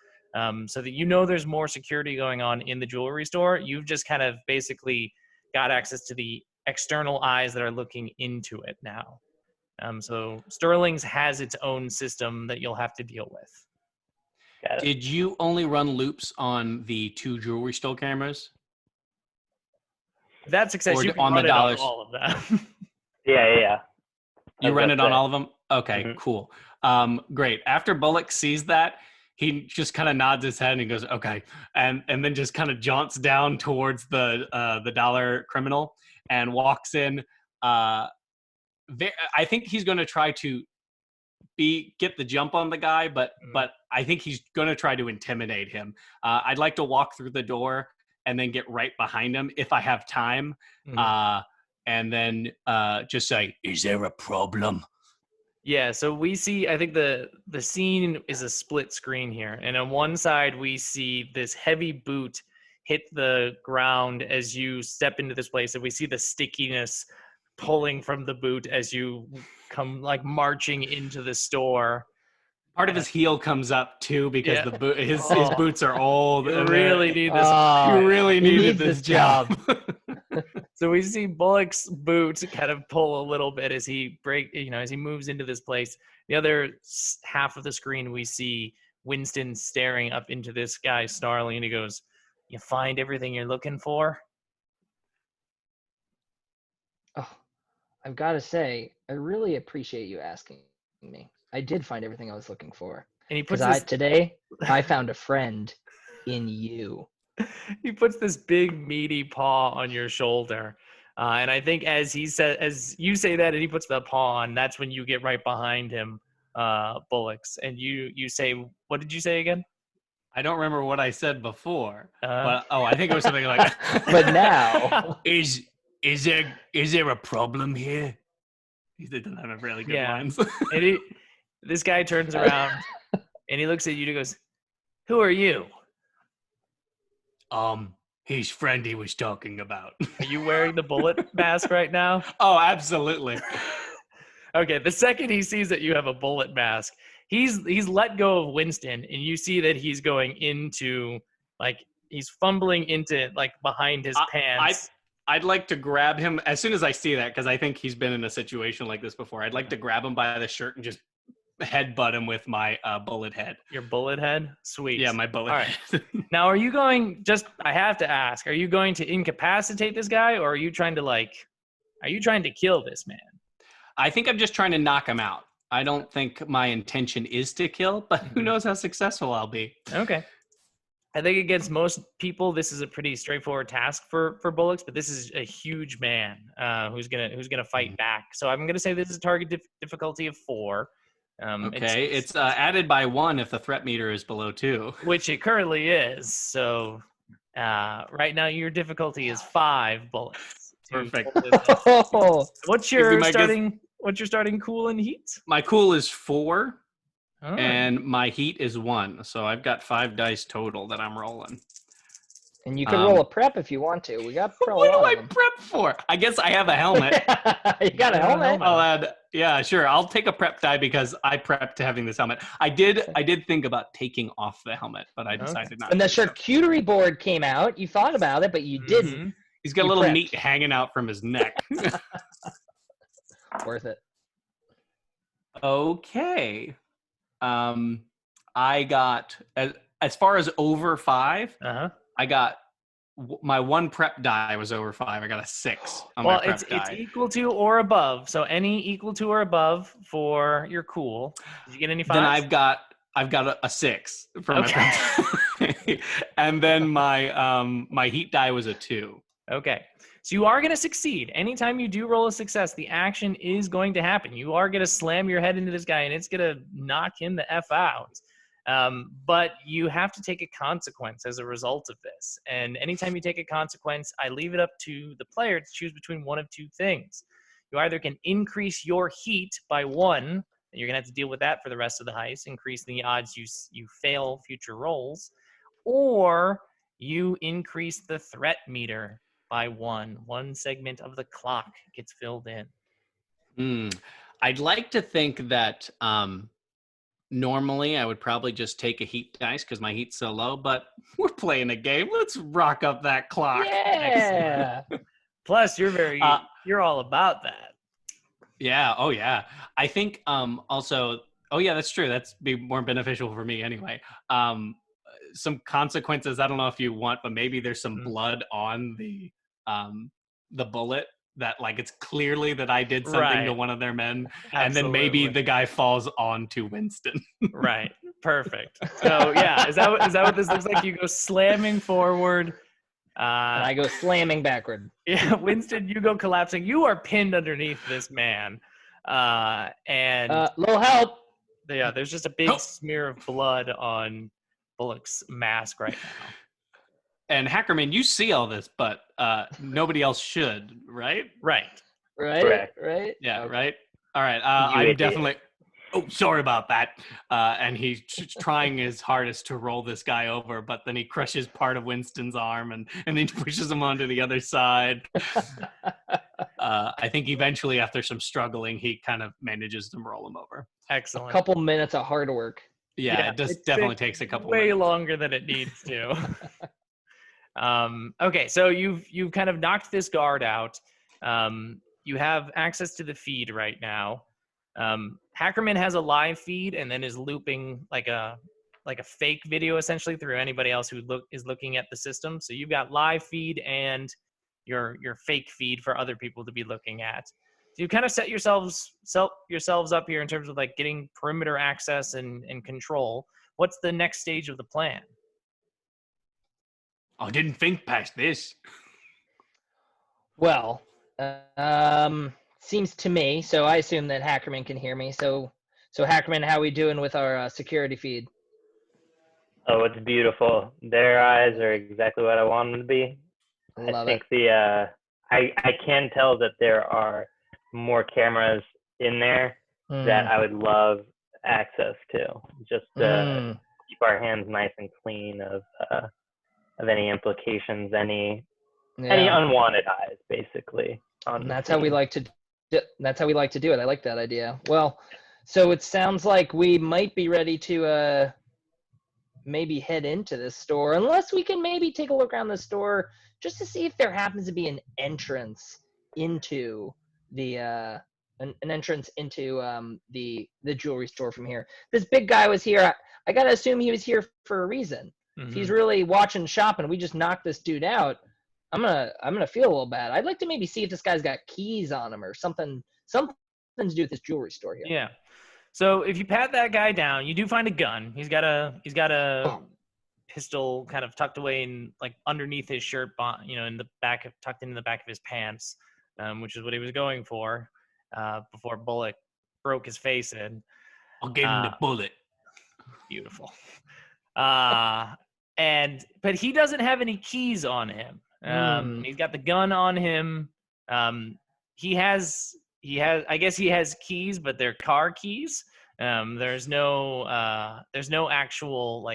A: So that there's more security going on in the jewelry store. You've just kind of basically got access to the external eyes that are looking into it now. So Sterling's has its own system that you'll have to deal with.
B: Did you only run loops on the 2 jewelry store cameras?
A: That success,
B: Or
A: you can
B: on
A: run
B: the
A: it on
B: dollars?
A: all of them.
C: Yeah.
B: You run it on all of them? Okay, cool. Great. After Bullock sees that, he just kind of nods his head and he goes, okay. And then just kind of jaunts down towards the dollar criminal and walks in. I think he's going to try to get the jump on the guy, but I think he's going to try to intimidate him. I'd like to walk through the door and then get right behind him if I have time. And then just say, is there a problem?
A: Yeah, so we see, I think the scene is a split screen here. And on one side, we see this heavy boot hit the ground as you step into this place. And we see the stickiness pulling from the boot as you come like marching into the store.
B: Part of his heel comes up too because his boots are old.
A: You really need this.
B: You really needed this job.
A: So we see Bullock's boot kind of pull a little bit as he as he moves into this place. The other half of the screen, we see Winston staring up into this guy, snarling, and he goes, "You find everything you're looking for?"
D: Oh, I've got to say, I really appreciate you asking me. I did find everything I was looking for.
A: And he puts
D: today I found a friend in you.
A: He puts this big meaty paw on your shoulder, and I think as you say that, and he puts the paw on, that's when you get right behind him, Bullocks, and you say, what did you say again?
B: I don't remember what I said before,
A: Uh,
B: but I think it was something like,
D: But now,
B: is there a problem here? He doesn't have really good
A: Yeah.
B: lines.
A: and this guy turns around and he looks at you and he goes, "Who are you?
B: His friend he was talking about.
A: Are you wearing the bullet mask right now?"
B: Oh, absolutely.
A: Okay, the second he sees that you have a bullet mask, he's let go of Winston, and you see that he's going into he's fumbling into behind his pants.
B: I'd like to grab him as soon as I see that, because I think he's been in a situation like this before. I'd like to grab him by the shirt and just headbutt him with my bullet head.
A: Your bullet head? Sweet.
B: Yeah, my bullet
A: All right.
B: head.
A: Now, are you going? I have to ask: are you going to incapacitate this guy, or are you trying to kill this man?
B: I think I'm just trying to knock him out. I don't think my intention is to kill, but who knows how successful I'll be.
A: Okay. I think against most people, this is a pretty straightforward task for bullets, but this is a huge man who's gonna fight back. So I'm gonna say this is a target difficulty of 4.
B: Okay, it's added by 1 if the threat meter is below 2.
A: Which it currently is. So right now your difficulty is 5 bullets.
B: Perfect.
A: What's your starting cool and heat?
B: My cool is 4.
A: Oh.
B: And my heat is 1, so I've got 5 dice total that I'm rolling.
D: and you can roll a prep if you want to. We got pro.
B: What do I prep for? I guess I have a helmet.
D: You got a helmet.
B: I'll add. Yeah, sure. I'll take a prep die because I prepped to having this helmet. I did think about taking off the helmet, but I decided not.
D: And the
B: to.
D: charcuterie board came out. You thought about it, but you didn't.
B: He's got a little meat hanging out from his neck.
D: Worth it.
B: Okay. I got as far as over 5. I got my 1 prep die was over 5. I got a 6 on my prep die.
A: It's equal to or above. So any equal to or above for your cool. Did you get any 5s?
B: Then I've got a 6 for my prep. And then my heat die was a 2.
A: Okay. So you are going to succeed. Anytime you do roll a success, the action is going to happen. You are going to slam your head into this guy, and it's going to knock him the F out. But you have to take a consequence as a result of this. And anytime you take a consequence, I leave it up to the player to choose between one of 2 things. You either can increase your heat by 1, and you're going to have to deal with that for the rest of the heist, increase the odds you fail future rolls, or you increase the threat meter by 1. 1 segment of the clock gets filled in.
B: I'd like to think that normally I would probably just take a heat dice because my heat's so low, but we're playing a game. Let's rock up that clock.
D: Yeah.
A: Plus, you're all about that.
B: Yeah. Oh, yeah. I think also. Oh, yeah. That's true. That's be more beneficial for me anyway. Some consequences. I don't know if you want, but maybe there's some blood on the bullet that it's clearly that I did something to one of their men. Absolutely. And then maybe the guy falls onto Winston.
A: Right. Perfect. So yeah, is that what this looks like? You go slamming forward.
D: And I go slamming backward.
A: Yeah, Winston, you go collapsing. You are pinned underneath this man. And
D: little help.
A: Yeah, there's just a big smear of blood on Bullock's mask right now.
B: And Hackerman, you see all this, but nobody else should, right?
A: Right.
D: Right.
B: Yeah, right. All right. I'm definitely. Oh, sorry about that. And he's trying his hardest to roll this guy over, but then he crushes part of Winston's arm and then pushes him onto the other side. I think eventually, after some struggling, he kind of manages to roll him over.
A: Excellent.
D: A couple minutes of hard work.
B: Yeah, it definitely takes a couple
A: way
B: minutes.
A: Longer than it needs to. Okay, so you've kind of knocked this guard out. You have access to the feed right now. Hackerman has a live feed and then is looping like a fake video essentially through anybody else who is looking at the system. So you've got live feed and your fake feed for other people to be looking at. So you kind of set yourselves up here in terms of getting perimeter access and control. What's the next stage of the plan?
B: I didn't think past this.
D: Well, seems to me, so I assume that Hackerman can hear me. So Hackerman, how we doing with our security feed?
C: Oh, it's beautiful. Their eyes are exactly what I want them to be.
D: Love
C: I
D: it.
C: think I can tell that there are more cameras in there that I would love access to, just to keep our hands nice and clean of any implications, any unwanted eyes, basically. On
D: And
C: the
D: that's
C: scene.
D: how we like to. That's how we like to do it. I like that idea. Well, so it sounds like we might be ready to maybe head into this store, unless we can maybe take a look around the store just to see if there happens to be an entrance into the an entrance into the jewelry store from here. This big guy was here. I gotta assume he was here for a reason. If he's really watching shop and we just knocked this dude out, I'm gonna feel a little bad. I'd like to maybe see if this guy's got keys on him or something to do with this jewelry store here.
A: Yeah. So if you pat that guy down, you do find a gun. He's got a pistol kind of tucked away in like underneath his shirt, in the back tucked into the back of his pants, which is what he was going for before Bullock broke his face in.
B: I'll give him the bullet.
A: Beautiful. But he doesn't have any keys on him. He's got the gun on him. He has I guess he has keys, but they're car keys. There's no actual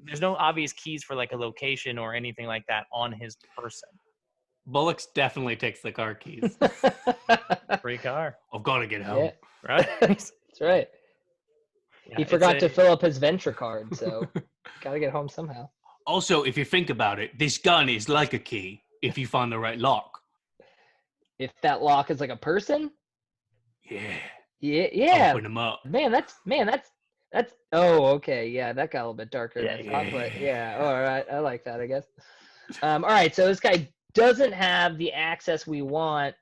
A: there's no obvious keys for like a location or anything like that on his person.
B: Bullock's definitely takes the car keys.
A: Free car.
B: I've got to get home.
D: Yeah.
A: Right?
D: That's right.
A: Yeah,
D: He forgot to fill up his venture card, so gotta get home somehow.
B: Also, if you think about it, this gun is like a key if you find the right lock.
D: If that lock is like a person,
B: Yeah.
D: yeah.
B: Open them up.
D: Man, that's oh, okay. Yeah, that got a little bit darker than I thought,
B: Yeah.
D: but yeah, all right. I like that, I guess. All right, so this guy doesn't have the access we want.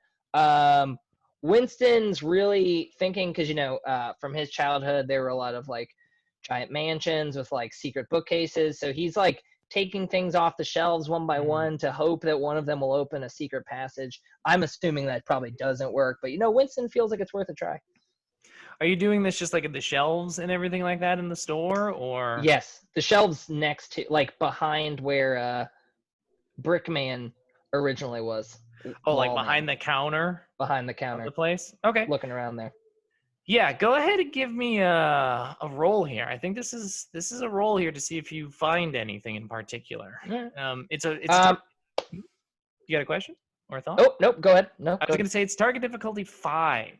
D: Winston's really thinking, because from his childhood there were a lot of like giant mansions with like secret bookcases, so he's like taking things off the shelves one by one to hope that one of them will open a secret passage. I'm assuming that probably doesn't work, but Winston feels like it's worth a try.
A: Are you doing this just like at the shelves and everything like that in the store, or?
D: Yes, the shelves next to, like behind where Brickman originally was.
A: Oh, like behind the counter?
D: Behind the
A: Of
D: counter.
A: the place? Okay.
D: Looking around there.
A: Yeah, go ahead and give me a roll here. I think this is a roll here to see if you find anything in particular. It's you got a question or a thought?
D: Oh, nope, go ahead. No.
A: I was going to say it's target difficulty 5.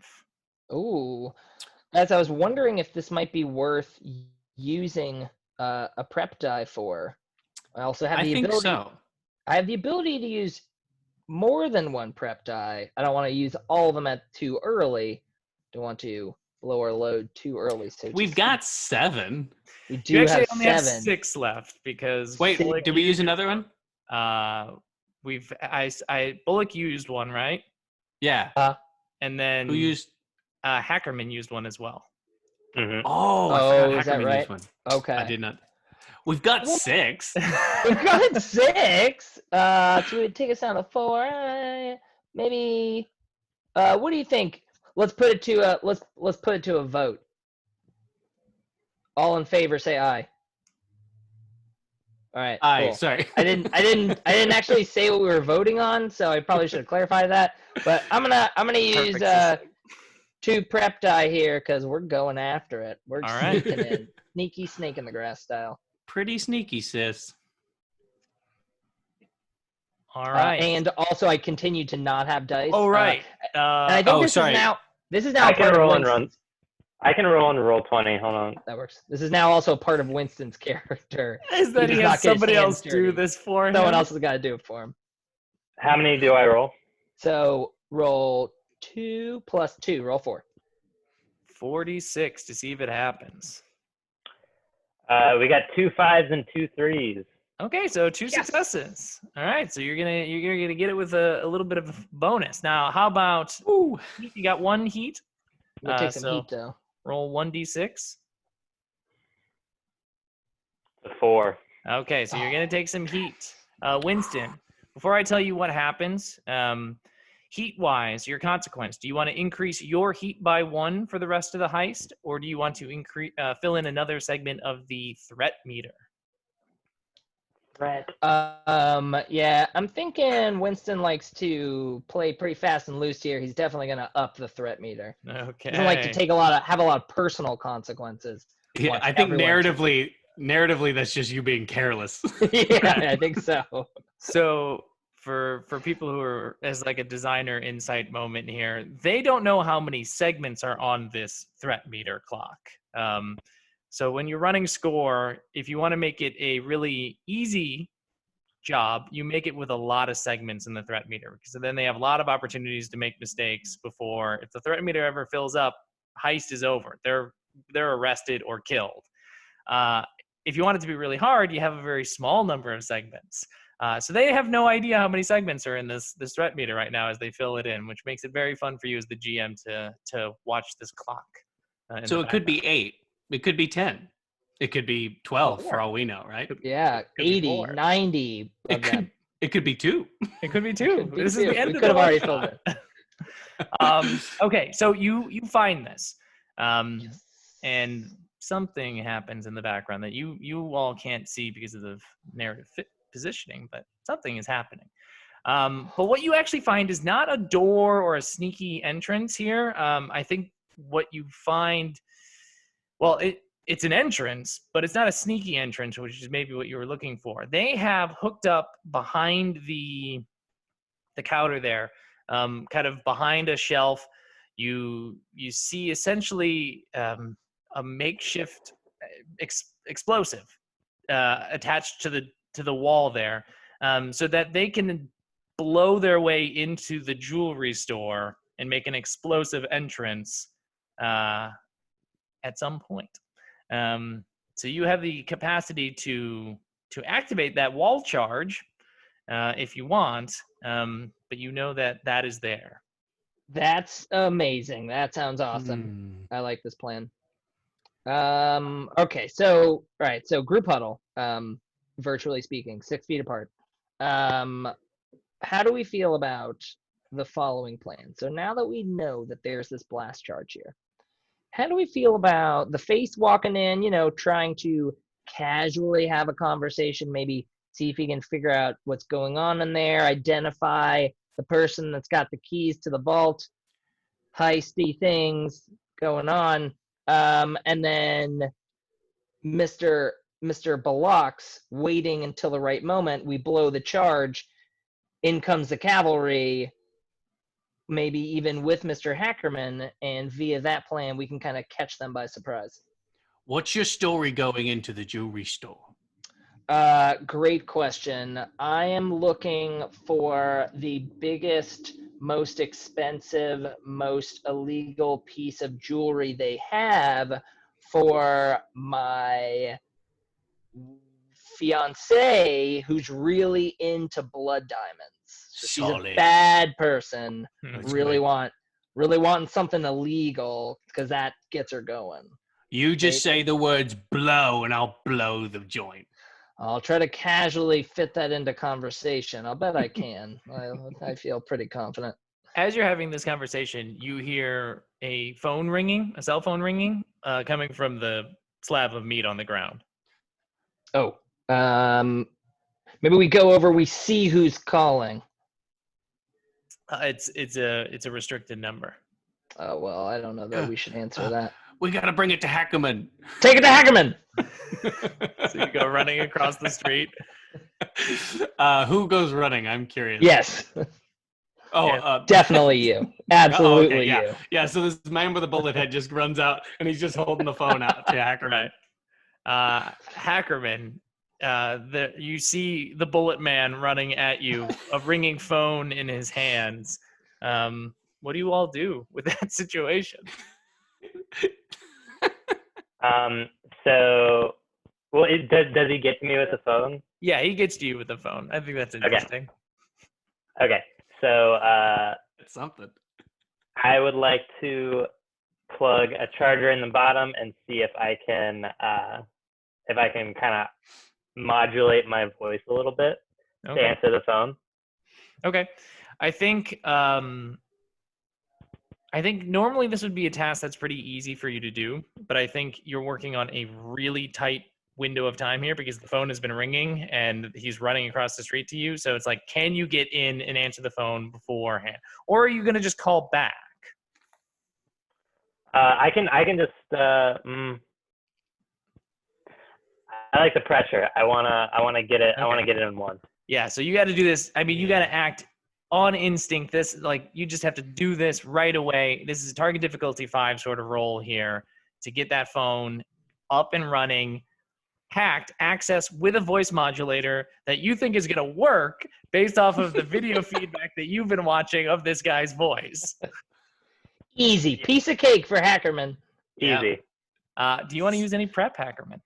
D: Ooh. As I was wondering if this might be worth using a prep die for. I also have the ability. I think so. I have the ability to use more than one prep die. I don't want to use all of them too early. Don't want to blow our load too early. So
B: we've got 7.
D: We do
A: you actually
D: have
A: only
D: 7.
A: have 6 left because
B: wait, did we use another one?
A: Bullock used one, right?
B: Yeah.
A: And then
B: who used?
A: Hackerman used one as well.
C: Mm-hmm.
B: Oh, I forgot
D: is that
B: Hackerman
D: right?
B: used one.
D: Okay.
B: I did not. We've got 6.
D: We've got 6. So we'd take us down to 4. Maybe. What do you think? Let's put it to a vote. All in favor, say aye. All right.
B: Aye.
D: Cool.
B: Sorry.
D: I didn't actually say what we were voting on, so I probably should have clarified that. But I'm gonna use 2 prep die here because we're going after it. We're sneaking in, sneaky snake in the grass style.
B: Pretty sneaky, sis.
A: All right.
D: And also, I continue to not have dice.
A: Oh, right.
D: And I think this is now.
C: I can roll and run. I can roll and roll 20. Hold on.
D: That works. This is now also part of Winston's character.
A: Is that he has somebody else do this for him?
D: Someone else has got to do it for him.
C: How many do I roll?
D: So roll 2 plus 2. Roll 4.
A: 46 to see if it happens.
C: We got 2 5s and 2 3s.
A: Okay, so 2 successes. All right, so you're gonna get it with a little bit of a bonus. Now, how about you got 1 heat?
D: We'll take some heat though.
A: Roll 1d6.
C: 4.
A: Okay, so you're gonna take some heat. Winston, before I tell you what happens, heat-wise, your consequence. Do you want to increase your heat by 1 for the rest of the heist, or do you want to fill in another segment of the threat meter?
C: Threat.
D: Yeah, I'm thinking Winston likes to play pretty fast and loose here. He's definitely gonna up the threat meter.
A: Okay.
D: Doesn't like to have a lot of personal consequences.
B: Yeah,
D: Wants
B: I think
D: everyone to-
B: narratively, that's just you being careless.
D: yeah, I think so.
A: So for people who are as like a designer insight moment here, they don't know how many segments are on this threat meter clock. So when you're running score, if you want to make it a really easy job, you make it with a lot of segments in the threat meter, because then they have a lot of opportunities to make mistakes before, if the threat meter ever fills up, heist is over. They're arrested or killed. If you want it to be really hard, you have a very small number of segments. So they have no idea how many segments are in this threat meter right now as they fill it in, which makes it very fun for you as the GM to watch this clock.
B: So it could be 8. It could be 10. It could be 12 for all we know, right?
D: Yeah,
A: Could be
D: 80,
A: 4.
D: 90 of them.
B: It could be 2.
A: It could be 2.
D: Could be
A: This
D: 2.
A: is the end
D: We
A: of
D: could
A: the
D: have already
A: one
D: filled
A: shot. Okay, so you find this,
D: Yes.
A: and something happens in the background that you all can't see because of the narrative positioning, but something is happening. But what you actually find is not a door or a sneaky entrance here. I think what you find, well, it's an entrance, but it's not a sneaky entrance, which is maybe what you were looking for. They have hooked up behind the counter there, kind of behind a shelf. You see essentially a makeshift explosive attached to the wall there, so that they can blow their way into the jewelry store and make an explosive entrance at some point. So you have the capacity to activate that wall charge if you want, but you know that is there.
D: That's amazing. That sounds awesome. I like this plan. Okay, so right, so group huddle, virtually speaking, 6 feet apart. How do we feel about the following plan? So now that we know that there's this blast charge here, how do we feel about the face walking in, trying to casually have a conversation, maybe see if he can figure out what's going on in there, identify the person that's got the keys to the vault, heisty things going on, and then Mr. Balak's waiting until the right moment. We blow the charge. In comes the cavalry, maybe even with Mr. Hackerman, and via that plan, we can kind of catch them by surprise.
B: What's your story going into the jewelry store?
D: Great question. I am looking for the biggest, most expensive, most illegal piece of jewelry they have for my fiance, who's really into blood diamonds. So she's
B: Solid.
D: a bad person.
B: That's
D: Really
B: good.
D: wanting something illegal because that gets her going.
B: You just say the words blow and I'll blow the joint.
D: I'll try to casually fit that into conversation. I'll bet I can. I feel pretty confident.
A: As you're having this conversation, you hear a phone ringing, a cell phone ringing, coming from the slab of meat on the ground.
D: Oh, maybe we go over. We see who's calling.
A: It's a restricted number.
D: Oh well, I don't know that we should answer that.
B: We gotta bring it to Hackerman.
D: Take it to Hackerman.
A: So you go running across the street.
B: Who goes running? I'm curious.
D: Yes.
B: Oh,
D: definitely you. Absolutely
B: okay, yeah.
D: you.
B: Yeah, so this man with a bullet head just runs out and he's just holding the phone out to Hackerman.
A: Right. Hackerman, you see the bullet man running at you, a ringing phone in his hands. What do you all do with that situation?
C: So, well, does he get to me with the phone?
A: Yeah, he gets to you with the phone. I think that's interesting.
C: Okay. So,
B: It's something.
C: I would like to plug a charger in the bottom and see if I can kind of modulate my voice a little bit to answer the phone.
A: Okay. I think normally this would be a task that's pretty easy for you to do, but I think you're working on a really tight window of time here because the phone has been ringing and he's running across the street to you. So it's like, can you get in and answer the phone beforehand, or are you going to just call back?
C: I can just. I like the pressure. I wanna get it.
A: Okay.
C: I wanna get it in one.
A: Yeah. So you got to do this. I mean, you got to act on instinct. This, like, you just have to do this right away. This is a target difficulty 5 sort of role here to get that phone up and running, hacked, access with a voice modulator that you think is going to work based off of the video feedback that you've been watching of this guy's voice.
D: Easy. Piece of cake for Hackerman.
C: Easy.
A: Do you want to use any prep, Hackerman?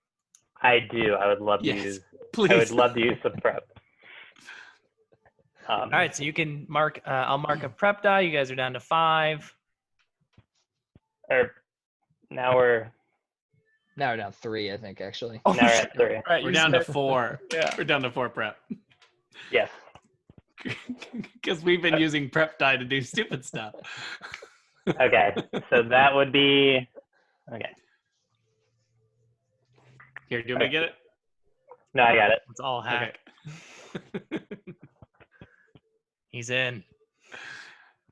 C: I do. I would love to use.
B: Please.
C: I would love to use some prep.
A: All right, so you can mark. I'll mark a prep die. You guys are down to 5.
C: Now we're
D: down 3, I think, actually.
A: Oh,
C: now we're at 3.
A: Right,
B: We're
A: you
B: down to
A: said-
B: 4.
A: Yeah.
B: We're down to 4 prep.
C: Yes.
B: Because we've been using prep die to do stupid stuff.
C: Okay. So that would be. Okay.
B: Here, do you want me to get it?
C: No, I got it.
A: It's all hack.
B: Okay.
A: He's in.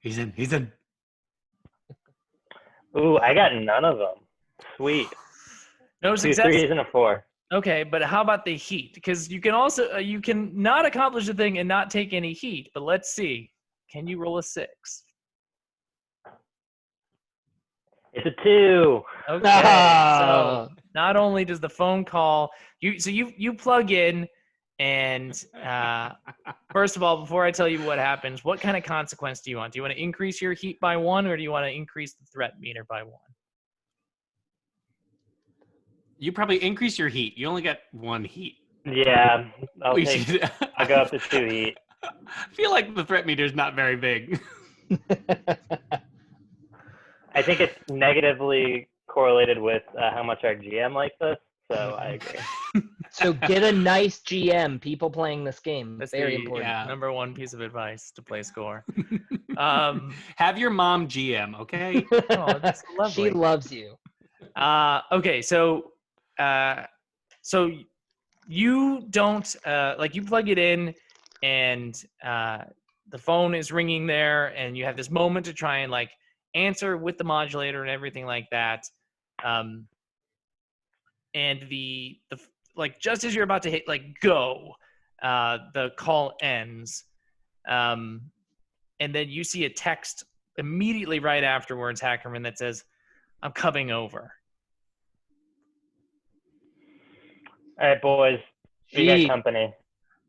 B: He's in. He's in.
C: Ooh, I got none of them. Sweet.
A: No
C: 2
A: success.
C: 3s and a 4.
A: Okay, but how about the heat? Because you can also you can not accomplish a thing and not take any heat. But let's see. Can you roll a 6?
C: It's a 2.
A: Okay.
D: Oh.
A: So not only does the phone call you plug in, and first of all, before I tell you what happens, what kind of consequence do you want? Do you want to increase your heat by 1, or do you want to increase the threat meter by 1?
B: You probably increase your heat. You only got 1 heat.
C: Yeah. I'll
B: We
C: go up to 2 heat.
B: I feel like the threat meter is not very big.
C: I think it's negatively correlated with how much our GM likes us. So I agree.
D: So get a nice GM. People playing this game.
A: That's
D: Very
A: the
D: important.
B: Yeah.
A: number 1 piece of advice to play score.
B: Have your mom GM, okay?
A: Oh, that's lovely.
D: She loves you.
A: Okay, so you don't like, you plug it in, and the phone is ringing there, and you have this moment to try and like answer with the modulator and everything like that. And the like, just as you're about to hit like go, the call ends, and then you see a text immediately right afterwards, Hackerman, that says, "I'm coming over."
C: All right, boys. We
D: Gee.
C: got company.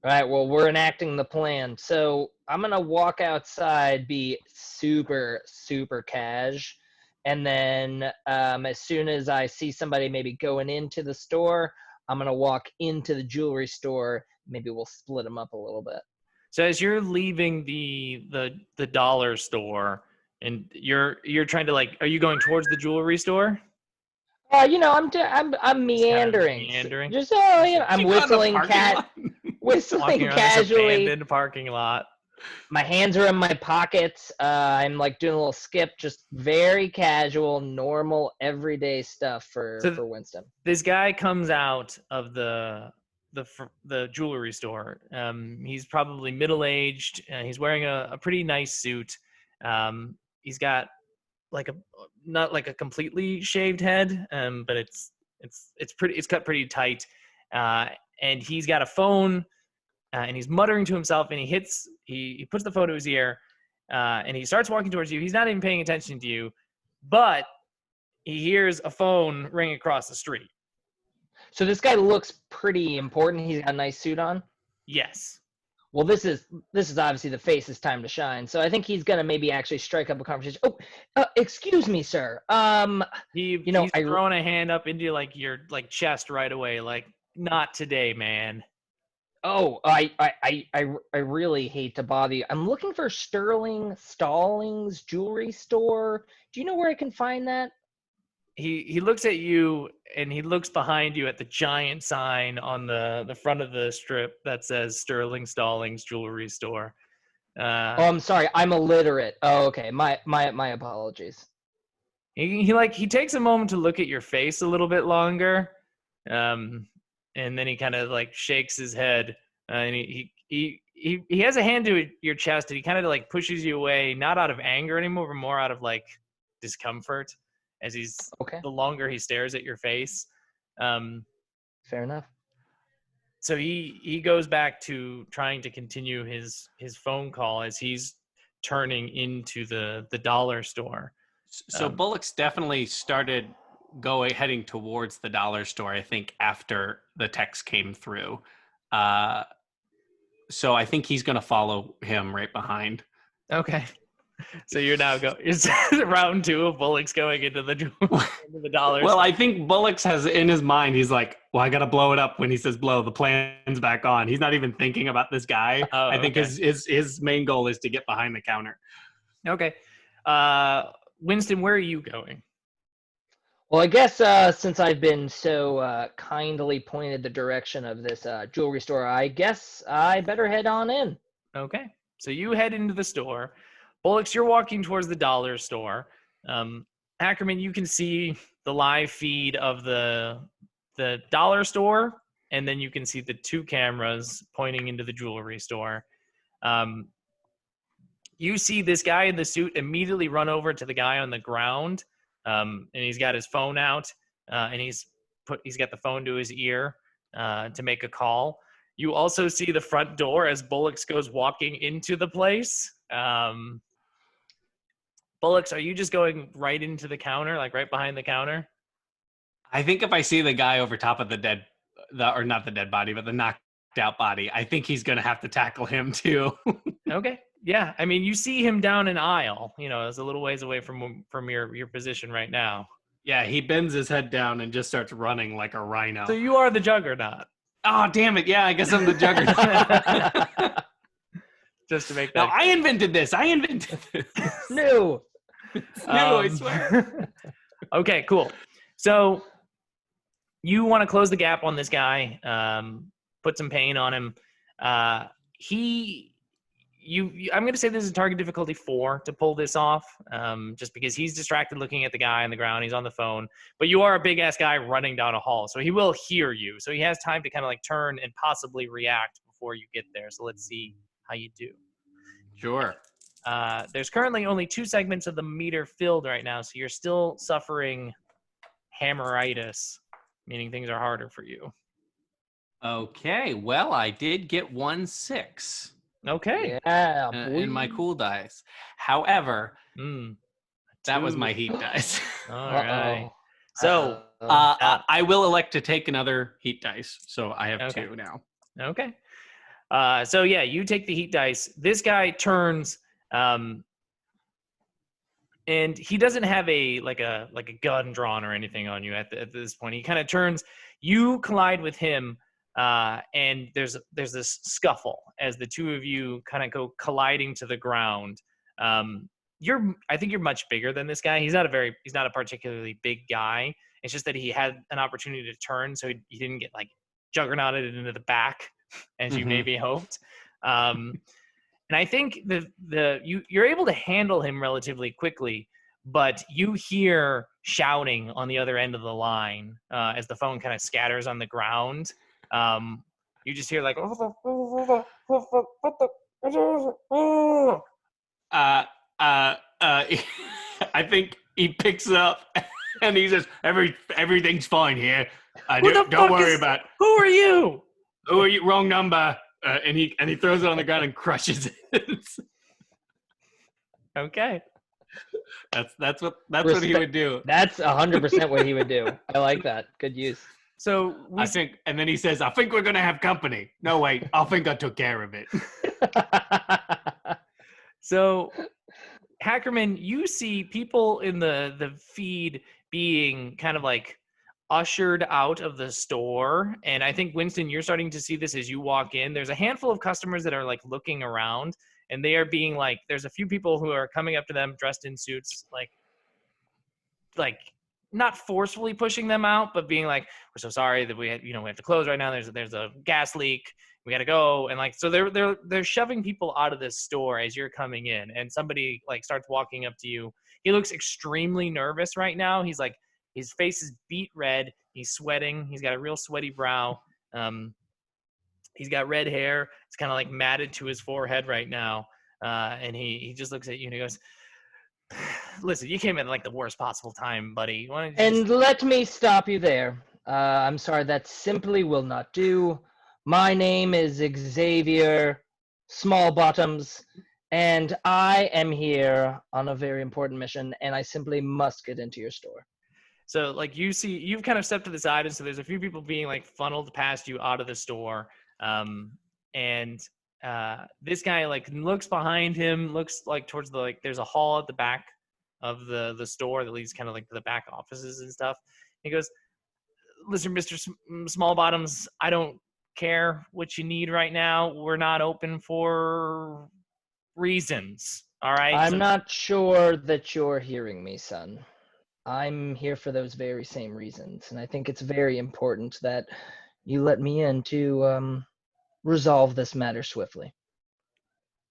D: All right, well, we're enacting the plan. So I'm going to walk outside, be super, super cash. And then as soon as I see somebody maybe going into the store, I'm going to walk into the jewelry store. Maybe we'll split them up a little bit.
A: So as you're leaving the dollar store, and you're trying to like, are you going towards the jewelry store?
D: I'm meandering.
A: meandering?
D: Just I'm
B: You go in the
D: whistling
B: parking lot?
D: whistling
A: Walking around this
D: casually.
A: abandoned parking lot.
D: My hands are in my pockets. I'm like doing a little skip, just very casual, normal, everyday stuff for Winston.
A: This guy comes out of the jewelry store. He's probably middle-aged. He's wearing a pretty nice suit. He's got like not like a completely shaved head, but it's cut pretty tight. And he's got a phone, and he's muttering to himself, and he puts the phone to his ear, and he starts walking towards you. He's not even paying attention to you, but he hears a phone ring across the street.
D: So this guy looks pretty important. He's got a nice suit on.
A: Yes.
D: Well, this is obviously the face's time to shine. So I think he's gonna maybe actually strike up a conversation. Oh, excuse me, sir.
A: He's throwing a hand up into like your like chest right away, like, not today, man.
D: Oh, I really hate to bother you. I'm looking for Sterling Stallings Jewelry Store. Do you know where I can find that?
A: He looks at you, and he looks behind you at the giant sign on the front of the strip that says Sterling Stallings Jewelry Store.
D: Oh, I'm sorry. I'm illiterate. Oh, okay. My apologies.
A: He takes a moment to look at your face a little bit longer, and then he kind of like shakes his head, and he has a hand to your chest, and he kind of like pushes you away, not out of anger anymore, but more out of like discomfort, as
D: Okay.
A: the longer he stares at your face.
D: Fair enough.
A: So he goes back to trying to continue his phone call as he's turning into the dollar store.
B: So Bullock's definitely started heading towards the dollar store, I think, after the text came through. So I think he's going to follow him right behind.
A: Okay. So you're now it's round 2 of Bullock's going into the dollar
B: Well,
A: store.
B: I think Bullock's has in his mind, he's like, well, I got to blow it up when he says blow. The plan's back on. He's not even thinking about this guy.
A: Oh,
B: I think
A: okay.
B: his main goal is to get behind the counter.
A: Okay. Winston, where are you going?
D: Well, I guess since I've been so kindly pointed the direction of this jewelry store, I guess I better head on in.
A: Okay. So you head into the store. Bullocks, you're walking towards the dollar store. Ackerman, you can see the live feed of the dollar store, and then you can see the 2 cameras pointing into the jewelry store. You see this guy in the suit immediately run over to the guy on the ground, and he's got his phone out, and he's got the phone to his ear to make a call. You also see the front door as Bullocks goes walking into the place. Bullocks, are you just going right into the counter, like right behind the counter?
B: I think if I see the guy over top of or not the dead body, but the knocked out body, I think he's going to have to tackle him too.
A: Okay. Yeah. I mean, you see him down an aisle, it's a little ways away from your position right now.
B: Yeah, he bends his head down and just starts running like a rhino.
A: So you are the Juggernaut.
B: Oh, damn it. Yeah, I guess I'm the Juggernaut.
A: Just to make
B: No,
A: that.
B: I invented this.
D: No.
B: I swear.
A: Okay, cool. So you want to close the gap on this guy, put some pain on him. I'm going to say this is target difficulty 4 to pull this off, just because he's distracted looking at the guy on the ground. He's on the phone, but you are a big ass guy running down a hall, so he will hear you. So he has time to kind of like turn and possibly react before you get there. So let's see how you do.
B: Sure.
A: There's currently only 2 segments of the meter filled right now, so you're still suffering hammeritis, meaning things are harder for you.
B: Okay, well, I did get 1-6.
A: Okay.
D: Yeah,
B: in my cool dice. However, that was
A: 2.
B: my heat dice.
A: All right.
D: Uh-oh.
A: So
B: I will elect to take another heat dice, so I have 2 now.
A: Okay. So yeah, you take the heat dice. This guy turns, and he doesn't have a gun drawn or anything on you at this point. He kind of turns. You collide with him, and there's this scuffle as the 2 of you kind of go colliding to the ground. I think you're much bigger than this guy. He's not a particularly big guy. It's just that he had an opportunity to turn, so he didn't get like juggernauted into the back as you maybe hoped. And I think you're able to handle him relatively quickly, but you hear shouting on the other end of the line as the phone kind of scatters on the ground. You just hear like,
B: I think he picks up and he says, everything's fine here. Don't worry about it.
A: Who are you?
B: Who are you? Wrong number. And he throws it on the ground and crushes it.
A: Okay.
B: That's what he would do.
D: That's 100% what he would do. I like that. Good use.
A: So
B: and then he says, I think we're gonna have company. No, wait, I think I took care of it.
A: So Hackerman, you see people in the feed being kind of like ushered out of the store, and I think Winston, you're starting to see this as you walk in. There's a handful of customers that are like looking around, and they are being like, there's a few people who are coming up to them dressed in suits, like not forcefully pushing them out, but being like, we're so sorry that we have to close right now. There's a gas leak. We got to go. And like, so they're shoving people out of this store as you're coming in, and somebody like starts walking up to you. He looks extremely nervous right now. He's like, his face is beet red. He's sweating. He's got a real sweaty brow. He's got red hair. It's kind of like matted to his forehead right now. And he just looks at you and he goes, listen, you came in like the worst possible time, buddy. Why don't you
D: And
A: just...
D: let me stop you there. I'm sorry, that simply will not do. My name is Xavier Smallbottoms, and I am here on a very important mission, and I simply must get into your store.
A: So like you've kind of stepped to the side, and so there's a few people being like funneled past you out of the store. And this guy like looks behind him, looks like towards the like there's a hall at the back of the store that leads kind of like to the back offices and stuff. He goes, listen, Mr. Small Bottoms, I don't care what you need right now. We're not open for reasons. All right.
D: I'm not sure that you're hearing me, son. I'm here for those very same reasons, and I think it's very important that you let me in to resolve this matter swiftly.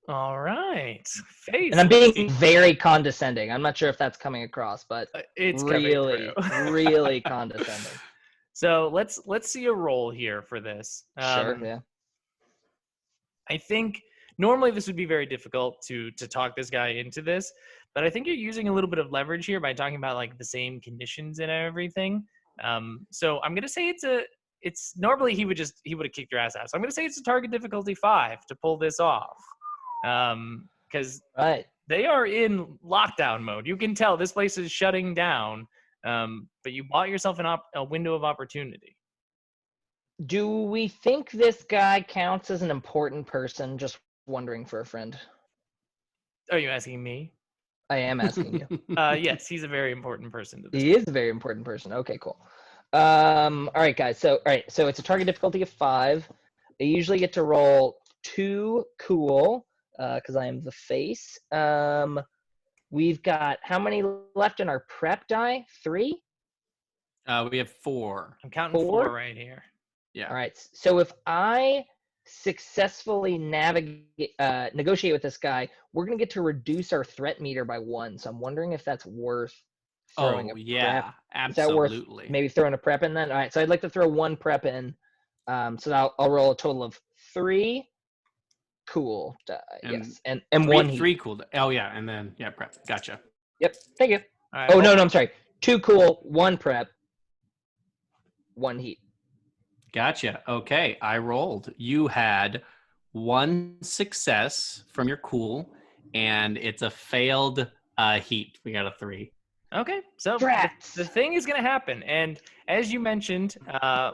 A: All right. Face.
D: And I'm being very condescending. I'm not sure if that's coming across, but
A: it's
D: really, really condescending.
A: So let's see a roll here for this.
D: Sure, yeah.
A: I think normally this would be very difficult to talk this guy into this, but I think you're using a little bit of leverage here by talking about like the same conditions and everything. So I'm gonna say it's normally he would have kicked your ass out. So I'm gonna say it's a target difficulty 5 to pull this off. Because
D: right.
A: They are in lockdown mode. You can tell this place is shutting down. But you bought yourself a window of opportunity.
D: Do we think this guy counts as an important person? Just wondering for a friend.
A: Are you asking me?
D: I am asking you.
A: Yes, he's a very important person to this.
D: He is a very important person. Okay, cool. All right, guys. So it's a target difficulty of 5. I usually get to roll 2 cool, because I am the face. We've got how many left in our prep die? 3?
B: We have 4.
A: I'm counting 4 right here.
B: Yeah.
D: All right. So if I successfully negotiate with this guy, we're going to get to reduce our threat meter by 1. So I'm wondering if that's worth throwing a prep.
B: Absolutely.
D: Is that worth maybe throwing a prep in then? All right. So I'd like to throw 1 prep in. So I'll roll a total of 3 cool die. Yes. And 1 heat.
B: 3 cool. Oh, yeah. And then, yeah, prep. Gotcha.
D: Yep. Thank you.
A: Right,
D: no, I'm sorry. 2 cool, 1 prep, 1 heat.
B: Gotcha. Okay. I rolled. You had 1 success from your cool, and it's a failed heat. We got a 3.
A: Okay. So the thing is going to happen. And as you mentioned,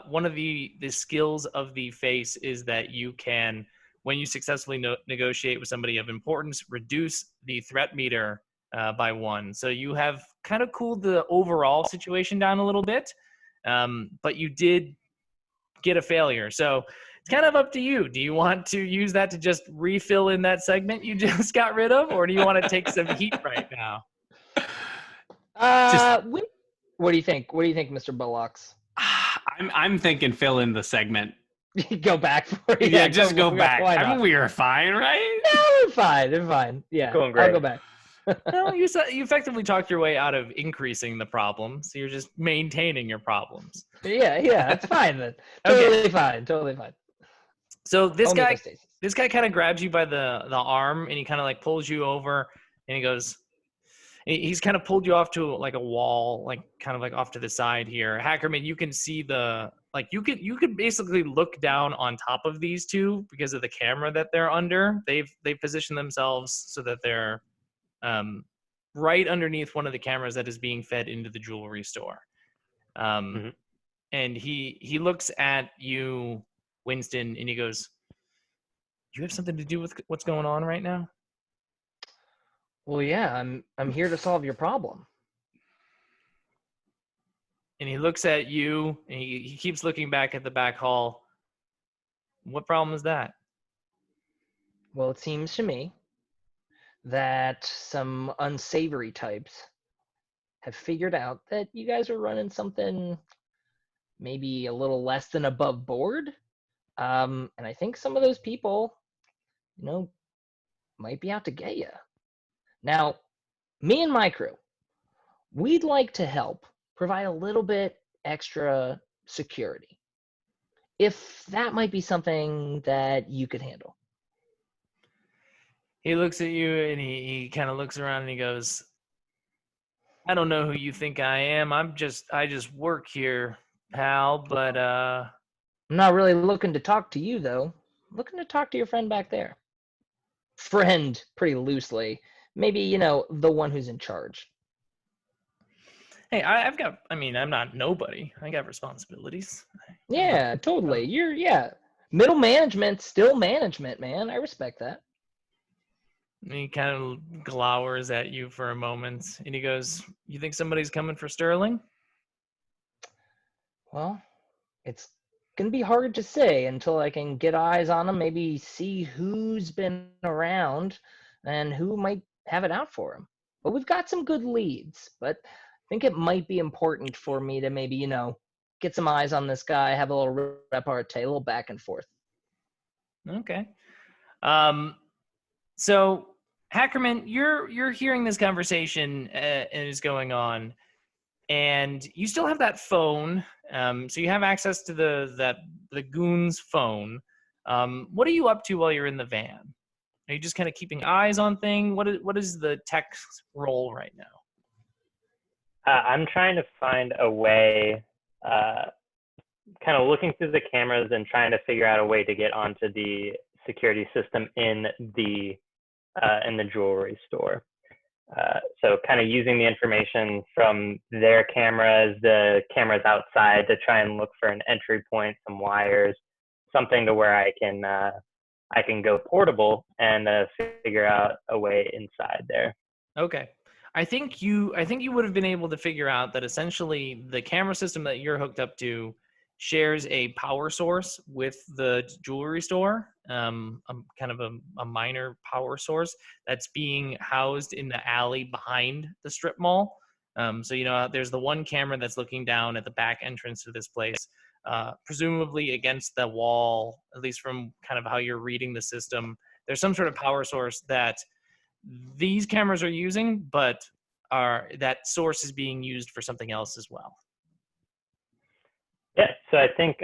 A: one of the skills of the face is that you can, when you successfully negotiate with somebody of importance, reduce the threat meter by 1. So you have kind of cooled the overall situation down a little bit, but you did get a failure. So it's kind of up to you. Do you want to use that to just refill in that segment you just got rid of, or do you want to take some heat right now?
D: What do you think? What do you think, Mr. Bullocks?
B: I'm thinking fill in the segment.
D: Go back for it.
B: Yeah, just go back. I mean, we are fine, right?
D: No, we're fine. Yeah,
C: going great.
D: I'll go back.
A: No, you effectively talked your way out of increasing the problem, so you're just maintaining your problems.
D: Yeah, it's fine then. Totally fine.
A: So this guy kind of grabs you by the arm, and he kind of like pulls you over, and he goes, he's kind of pulled you off to like a wall, like kind of like off to the side here. Hackerman, you can see you could basically look down on top of these two because of the camera that they're under. They've positioned themselves so that they're right underneath one of the cameras that is being fed into the jewelry store. And he looks at you, Winston, and he goes, "You have something to do with what's going on right now?"
D: Well, yeah, I'm here to solve your problem.
A: And he looks at you, and he keeps looking back at the back hall. What problem is that?
D: Well, it seems to me that some unsavory types have figured out that you guys are running something maybe a little less than above board. And I think some of those people, might be out to get you. Now, me and my crew, we'd like to help provide a little bit extra security. if that might be something that you could handle.
A: He looks at you and he kind of looks around and he goes, I don't know who you think I am. I just work here, pal, but
D: I'm not really looking to talk to you, though. I'm looking to talk to your friend back there. Friend, pretty loosely. Maybe, the one who's in charge.
A: hey, I'm not nobody. I got responsibilities.
D: Yeah, totally. Middle management, still management, man. I respect that.
A: And he kind of glowers at you for a moment and he goes, you think somebody's coming for Sterling?
D: Well, it's gonna be hard to say until I can get eyes on him, maybe see who's been around and who might have it out for him. But we've got some good leads, but I think it might be important for me to maybe, get some eyes on this guy, have a little repartee, a little back and forth.
A: Okay. So Hackerman, you're hearing this conversation and is going on, and you still have that phone. So you have access to the goon's phone. What are you up to while you're in the van? Are you just kind of keeping eyes on things? What is the tech role right now?
C: I'm trying to find a way, kind of looking through the cameras and trying to figure out a way to get onto the security system in the jewelry store. So kind of using the information from their cameras, the cameras outside, to try and look for an entry point, some wires, something to where I can go portable and figure out a way inside there.
A: Okay. I think you would have been able to figure out that essentially the camera system that you're hooked up to shares a power source with the jewelry store, kind of a minor power source that's being housed in the alley behind the strip mall. So there's the one camera that's looking down at the back entrance to this place, presumably against the wall, at least from kind of how you're reading the system. There's some sort of power source that these cameras are using, but that source is being used for something else as well.
C: Yeah, so I think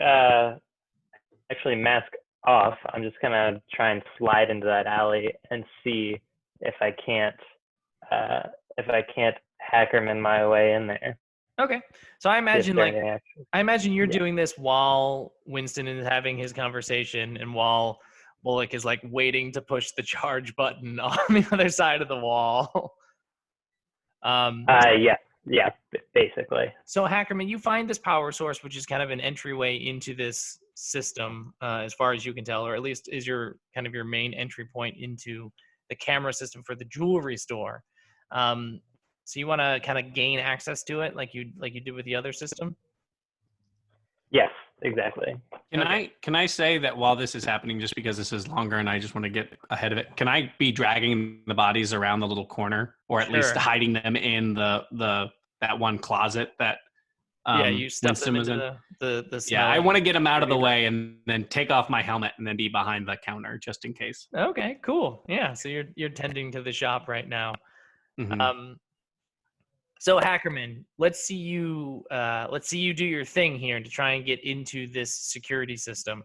C: actually mask off. I'm just gonna try and slide into that alley and see if I can't Hackerman my way in there.
A: Okay, so I imagine you're
C: Yeah.
A: doing this while Winston is having his conversation and while Bullock is like waiting to push the charge button on the other side of the wall.
C: Yeah, basically.
A: So Hackerman, you find this power source, which is kind of an entryway into this system, as far as you can tell, or at least is your main entry point into the camera system for the jewelry store. So you want to kind of gain access to it, like you did with the other system.
C: Yes, exactly.
B: Can I say that while this is happening, just because this is longer and I just want to get ahead of it, can I be dragging the bodies around the little corner, or at least hiding them in that one closet that
A: you stuff them into the
B: yeah, I want to get them out of the way and then take off my helmet and then be behind the counter just in case.
A: Okay, cool. Yeah, so you're tending to the shop right now.
B: Mm-hmm.
A: So Hackerman, let's see you do your thing here to try and get into this security system.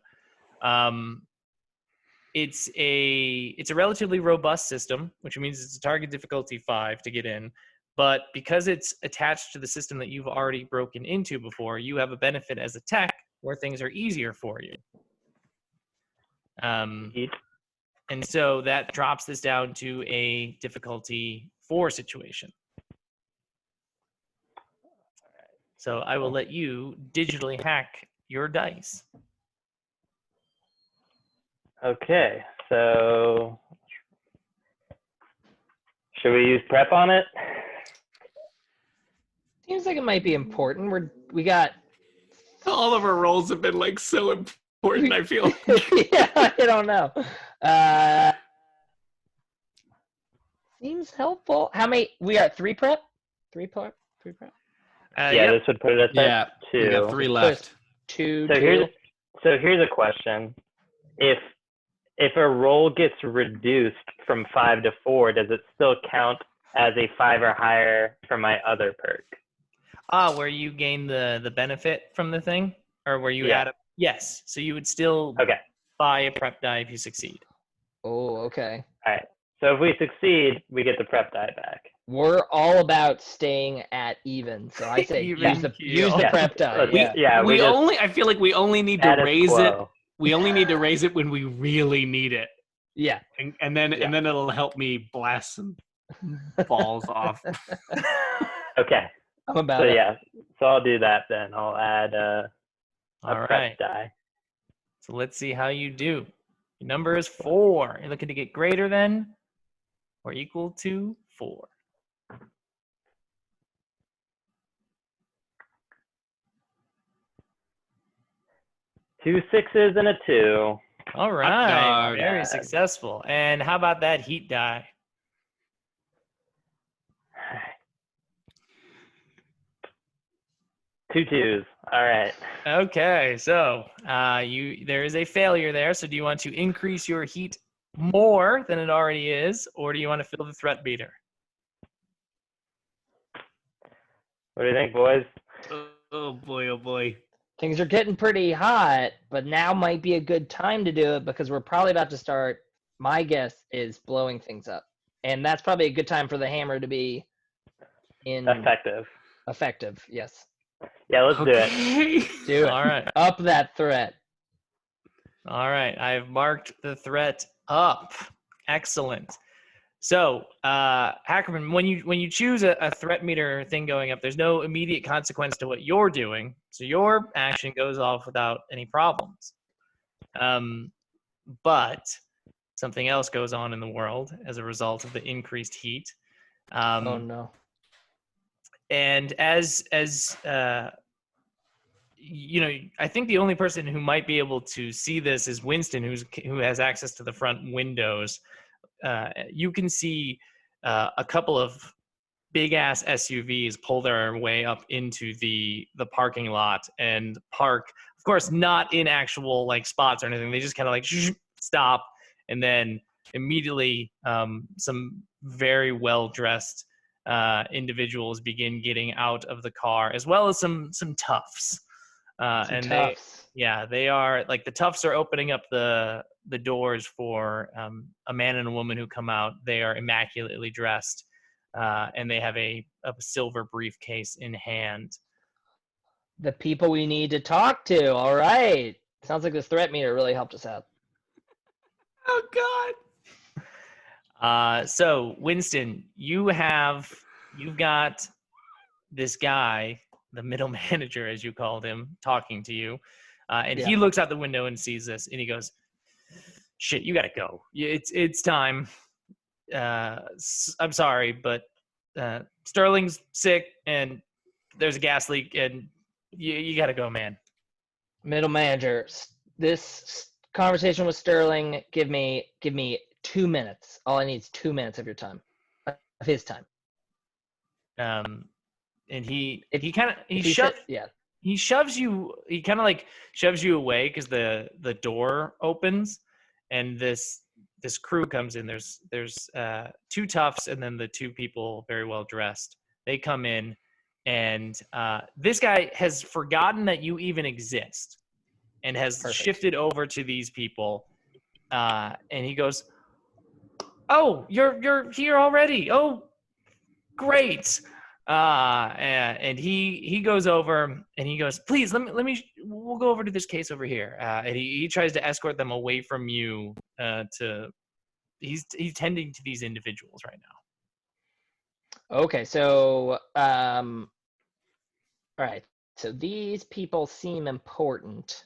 A: It's a relatively robust system, which means it's a target difficulty 5 to get in. But because it's attached to the system that you've already broken into before, you have a benefit as a tech where things are easier for you. And so that drops this down to a difficulty 4 situation. So I will let you digitally hack your dice.
C: Okay, so should we use prep on it?
D: Seems like it might be important. We got
B: all of our rolls have been like so important. I feel.
D: Yeah, I don't know. Seems helpful. How many? We got 3 prep. 3 prep. 3 prep.
C: This would put it at 2.
B: We got 3 left.
D: 2.
C: So here's a question: If a roll gets reduced from 5 to 4, does it still count as a 5 or higher for my other perk?
A: Where you gain the benefit from the thing, or where you add a Yes. So you would still
C: Okay.
A: buy a prep die if you succeed.
D: Oh, okay.
C: All right. So if we succeed, we get the prep die back.
D: We're all about staying at even, so I say
A: Even
D: use the
A: keel.
C: Yeah.
D: prep die.
C: Let's-
D: Yeah.
C: we just
B: I feel like we only need to
C: status
B: raise it.
C: quo.
B: We only need to raise it when we really need it.
D: Yeah.
B: And then
C: Yeah.
B: it'll help me blast some balls off.
C: Okay.
D: I'm about
C: So
D: it.
C: yeah. So I'll do that then. I'll add a
A: All
C: prep
A: right.
C: die.
A: So let's see how you do. Your number is 4. You're looking to get greater than or equal to 4.
C: Two 6s and a 2.
A: All right.
B: Not
A: Very
C: bad.
A: successful. And how about that heat die?
C: Two 2s. All right.
A: Okay. So there is a failure there. So do you want to increase your heat more than it already is, or do you want to fill the threat meter?
C: What do you think, boys?
B: Oh boy, oh boy.
D: Things are getting pretty hot, but now might be a good time to do it because we're probably about to start. My guess is blowing things up, and that's probably a good time for the hammer to be
C: Effective.
D: effective. Yes,
C: Yeah, let's do it.
B: Okay.
D: do it.
A: All right.
D: Up that threat.
A: All right. I've marked the threat up. Excellent. So, Hackerman, when you choose a threat meter thing going up, there's no immediate consequence to what you're doing. So your action goes off without any problems. But something else goes on in the world as a result of the increased heat.
D: Oh no.
A: And as you know, I think the only person who might be able to see this is Winston, who has access to the front windows. You can see a couple of big ass SUVs pull their way up into the parking lot and park. Of course, not in actual like spots or anything. They just kind of like stop, and then immediately some very well dressed individuals begin getting out of the car, as well as some toughs. They are like the toughs are opening up the doors for a man and a woman who come out. They are immaculately dressed, and they have a silver briefcase in hand.
D: The people we need to talk to. All right. Sounds like this threat meter really helped us out.
B: Oh God.
A: So Winston, you've got this guy, the middle manager, as you called him, talking to you. And he looks out the window and sees this, and he goes, "Shit, you gotta go. It's time. I'm sorry, but Sterling's sick, and there's a gas leak, and you gotta go, man."
D: Middle manager, this conversation with Sterling, give me 2 minutes. All I need is 2 minutes of your time, of his time.
A: And he shoves you away because the door opens, and this crew comes in. There's two toughs and then the two people very well dressed. They come in, and this guy has forgotten that you even exist and has shifted over to these people, and he goes, "Oh, you're here already. Oh, great." And he goes over and he goes, "Please, we'll go over to this case over here." And he tries to escort them away from you. He's tending to these individuals right now.
D: Okay, so all right. So these people seem important.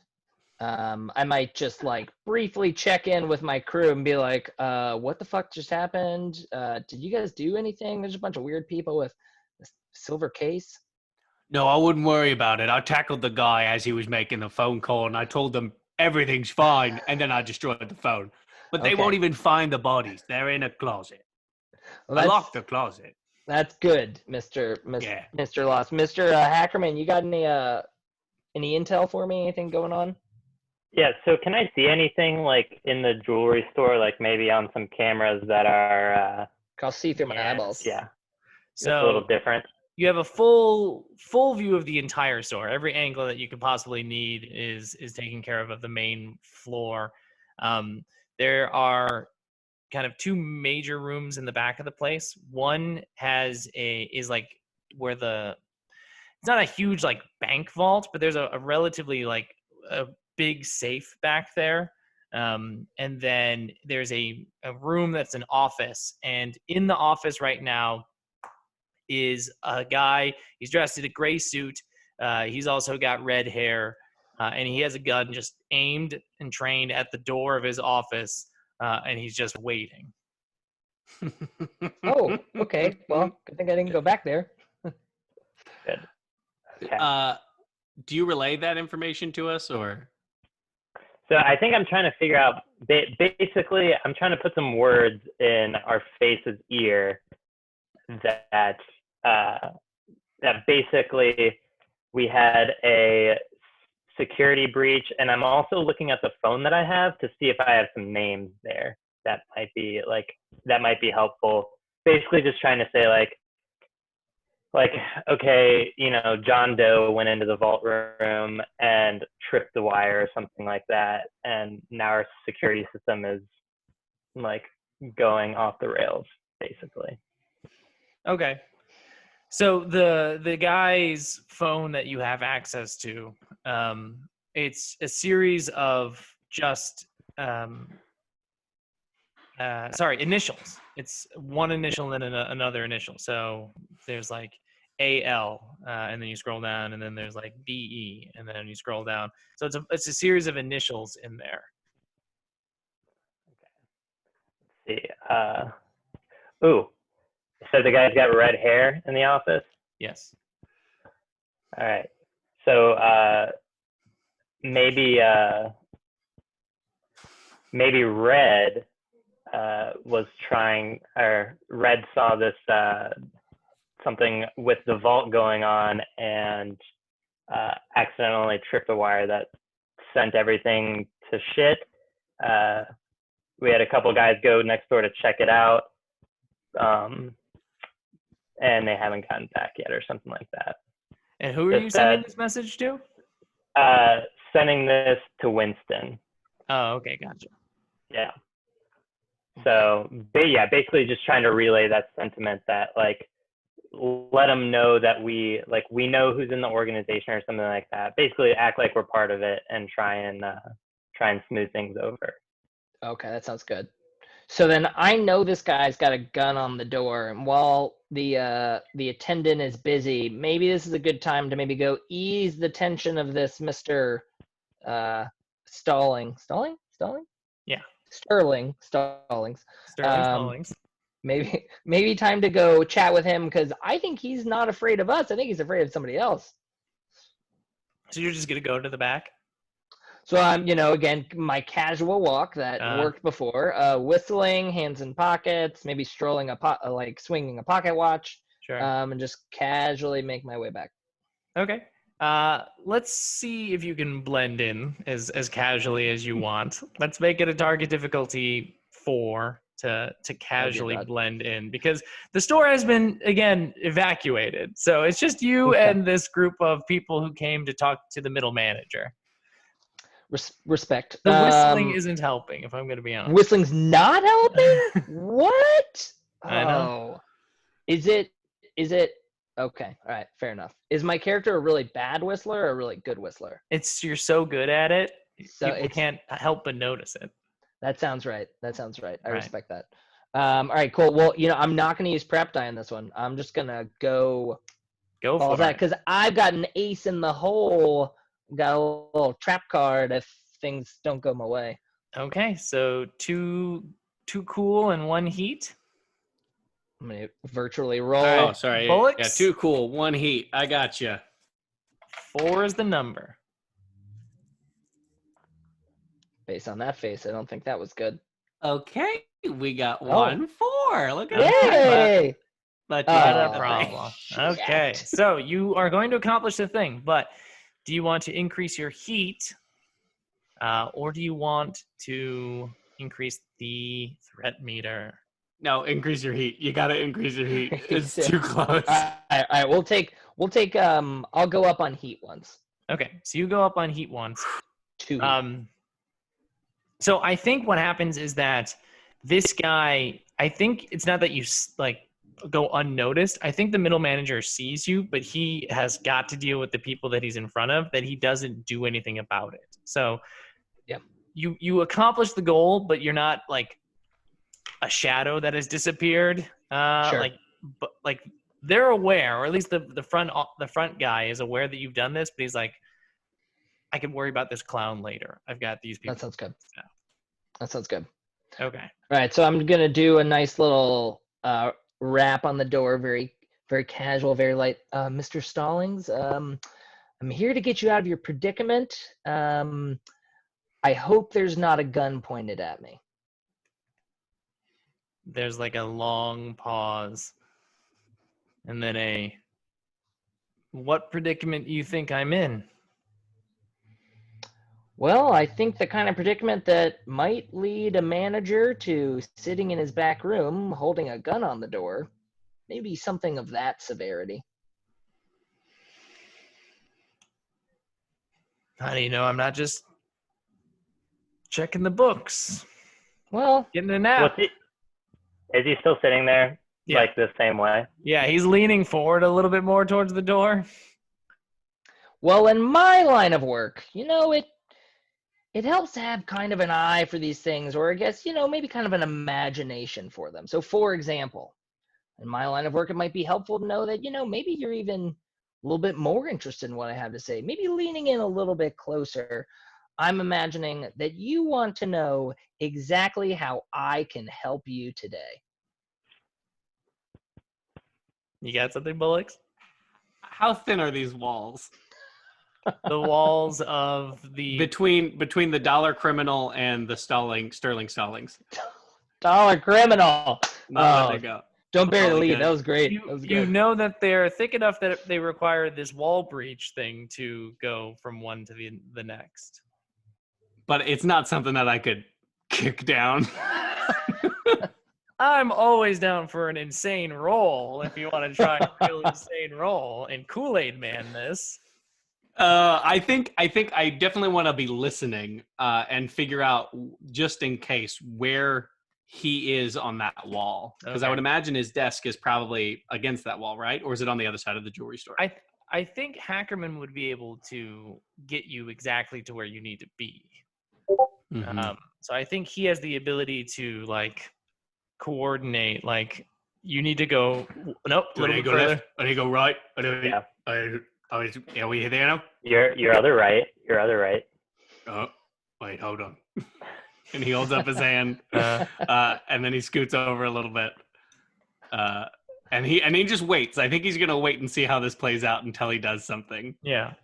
D: I might just like briefly check in with my crew and be like, what the fuck just happened? Did you guys do anything? There's a bunch of weird people with a silver case.
B: No, I wouldn't worry about it. I tackled the guy as he was making the phone call, and I told them everything's fine, and then I destroyed the phone. But they won't even find the bodies. They're in a closet.
D: Well,
B: I locked the closet.
D: That's good, Mr. Lost. Mr. Hackerman, you got any intel for me? Anything going on?
C: Yeah, so can I see anything like in the jewelry store, like maybe on some cameras that are
D: I'll see through my eyeballs.
C: Yeah.
A: So
C: it's a little different.
A: you have a full view of the entire store. Every angle that you could possibly need is taken care of the main floor. There are kind of two major rooms in the back of the place. One is like where it's not a huge like bank vault, but there's a relatively like a big safe back there. And then there's a room that's an office, and in the office right now is a guy. He's dressed in a gray suit. He's also got red hair, and he has a gun just aimed and trained at the door of his office, and he's just waiting.
D: Oh, okay. Well, good thing I didn't go back there.
C: Good. Okay.
B: Do you relay that information to us, or?
C: So I think I'm trying to figure out, basically, I'm trying to put some words in our face's ear that basically we had a security breach, and I'm also looking at the phone that I have to see if I have some names there that might be helpful. Basically, just trying to say like, okay, John Doe went into the vault room and tripped the wire or something like that, and now our security system is like going off the rails, basically.
A: Okay. So the guy's phone that you have access to, it's a series of just initials. It's one initial and then another initial. So there's like AL, and then you scroll down, and then there's like BE, and then you scroll down. So it's a series of initials in there.
C: Let's see. So the guy's got red hair in the office?
A: Yes.
C: All right. So maybe Red was trying, or Red saw this something with the vault going on and accidentally tripped a wire that sent everything to shit. We had a couple guys go next door to check it out, and they haven't gotten back yet or something like that.
A: And who are you sending this message to?
C: Sending this to Winston.
A: Oh, okay, gotcha.
C: Yeah. So, basically just trying to relay that sentiment that like, let them know that we know who's in the organization or something like that. Basically act like we're part of it and try and smooth things over.
D: Okay, that sounds good. So then I know this guy's got a gun on the door, and while the attendant is busy, maybe this is a good time to maybe go ease the tension of this Mr. Stalling.
A: Yeah.
D: Sterling Stallings.
A: Stallings.
D: Maybe time to go chat with him, because I think he's not afraid of us. I think he's afraid of somebody else.
A: So you're just gonna go to the back?
D: So I'm, again, my casual walk that worked before, whistling, hands in pockets, maybe strolling swinging a pocket watch,
A: Sure.
D: and just casually make my way back.
A: Okay. Let's see if you can blend in as casually as you want. Let's make it a target difficulty 4 to casually blend in, because the store has been, again, evacuated. So it's just you and this group of people who came to talk to the middle manager.
D: Respect.
A: The whistling isn't helping, if I'm going to be honest.
D: Whistling's not helping? What?
A: I know.
D: Is it? Okay. All right. Fair enough. Is my character a really bad whistler or a really good whistler?
A: You're so good at it,
D: so
A: people can't help but notice it.
D: That sounds right. I respect that. All right, cool. Well, I'm not going to use prep die on this one. I'm just going to go
A: for
D: that,
A: it.
D: because I've got an ace in the hole. Got a little trap card if things don't go my way.
A: Okay, so two cool and 1 heat.
D: I'm going to virtually roll.
B: Oh, sorry.
A: Bullocks?
B: Yeah, 2 cool, 1 heat. I got you.
A: 4 is the number.
D: Based on that face, I don't think that was good.
B: Okay, we got 1 4. Look at
D: Yay!
B: that.
A: Not a problem. Okay, so you are going to accomplish the thing, but do you want to increase your heat, or do you want to increase the threat meter?
B: No, increase your heat. You gotta increase your heat. It's too close.
D: All right. We'll take. I'll go up on heat once.
A: Okay, so you go up on heat once.
D: 2 heat.
A: So I think what happens is that this guy, I think it's not that you like go unnoticed. I think the middle manager sees you, but he has got to deal with the people that he's in front of, that he doesn't do anything about it. So
D: yeah,
A: you accomplish the goal, but you're not like a shadow that has disappeared.
D: Sure.
A: Like they're aware, or at least the front guy is aware that you've done this, but he's like, I can worry about this clown later. I've got these people.
D: That sounds good. That sounds good.
A: Okay.
D: All right, so I'm gonna do a nice little rap on the door, very very casual, very light. Mr. Stallings, I'm here to get you out of your predicament. I hope there's not a gun pointed at me.
A: There's like a long pause, and then what predicament do you think I'm in?
D: Well, I think the kind of predicament that might lead a manager to sitting in his back room holding a gun on the door, maybe something of that severity.
A: How do you know I'm not just checking the books?
D: Well,
A: Getting a nap.
C: Is he still sitting there like the same way?
A: Yeah, he's leaning forward a little bit more towards the door.
D: Well, in my line of work, it helps to have kind of an eye for these things, or I guess, maybe kind of an imagination for them. So for example, in my line of work, it might be helpful to know that, maybe you're even a little bit more interested in what I have to say, maybe leaning in a little bit closer. I'm imagining that you want to know exactly how I can help you today.
A: You got something, Bullocks?
B: How thin are these walls?
A: The walls of the
B: between the dollar criminal and the Sterling Stallings.
D: Dollar criminal.
B: Not letting it go.
D: Don't bury the lead. That was great.
A: You,
D: that was good.
A: You know that they're thick enough that they require this wall breach thing to go from one to the next.
B: But it's not something that I could kick down.
A: I'm always down for an insane roll if you want to try a real insane roll and Kool-Aid Man this.
B: I think I definitely want to be listening and figure out, just in case, where he is on that wall. Because I would imagine his desk is probably against that wall, right? Or is it on the other side of the jewelry store?
A: I think Hackerman would be able to get you exactly to where you need to be. Mm-hmm. So I think he has the ability to like coordinate. Like you need to go. Nope.
B: Do I need to go left? I need to go right? Are we there now?
C: Your other right.
B: Oh, wait, hold on. And he holds up his hand, and then he scoots over a little bit, and he just waits. I think he's gonna wait and see how this plays out until he does something.
A: Yeah.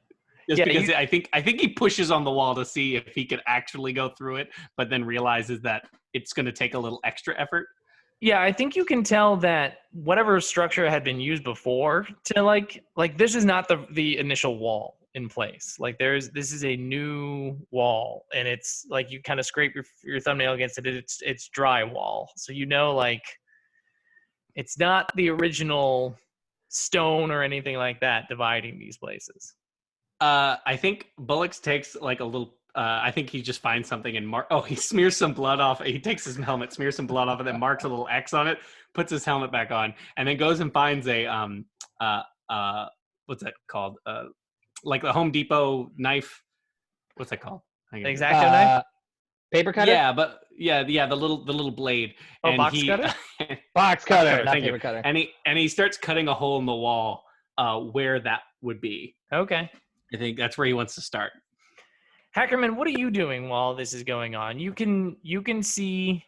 B: Because I think he pushes on the wall to see if he can actually go through it, but then realizes that it's gonna take a little extra effort.
A: Yeah, I think you can tell that whatever structure had been used before to like this is not the initial wall in place. Like this is a new wall, and it's like you kind of scrape your thumbnail against it. It's drywall, so like it's not the original stone or anything like that dividing these places.
B: I think Bullocks takes like a little. I think he just finds something and he smears some blood off. He takes his helmet, smears some blood off, and then marks a little X on it. Puts his helmet back on, and then goes and finds a what's that called? Like the Home Depot knife. What's that called?
A: X-Acto knife.
D: Paper cutter.
B: Yeah, but yeah, the little blade.
A: Oh, and box cutter.
D: Box cutter, not paper cutter.
B: And he starts cutting a hole in the wall where that would be.
A: Okay.
B: I think that's where he wants to start.
A: Hackerman, what are you doing while this is going on? You can see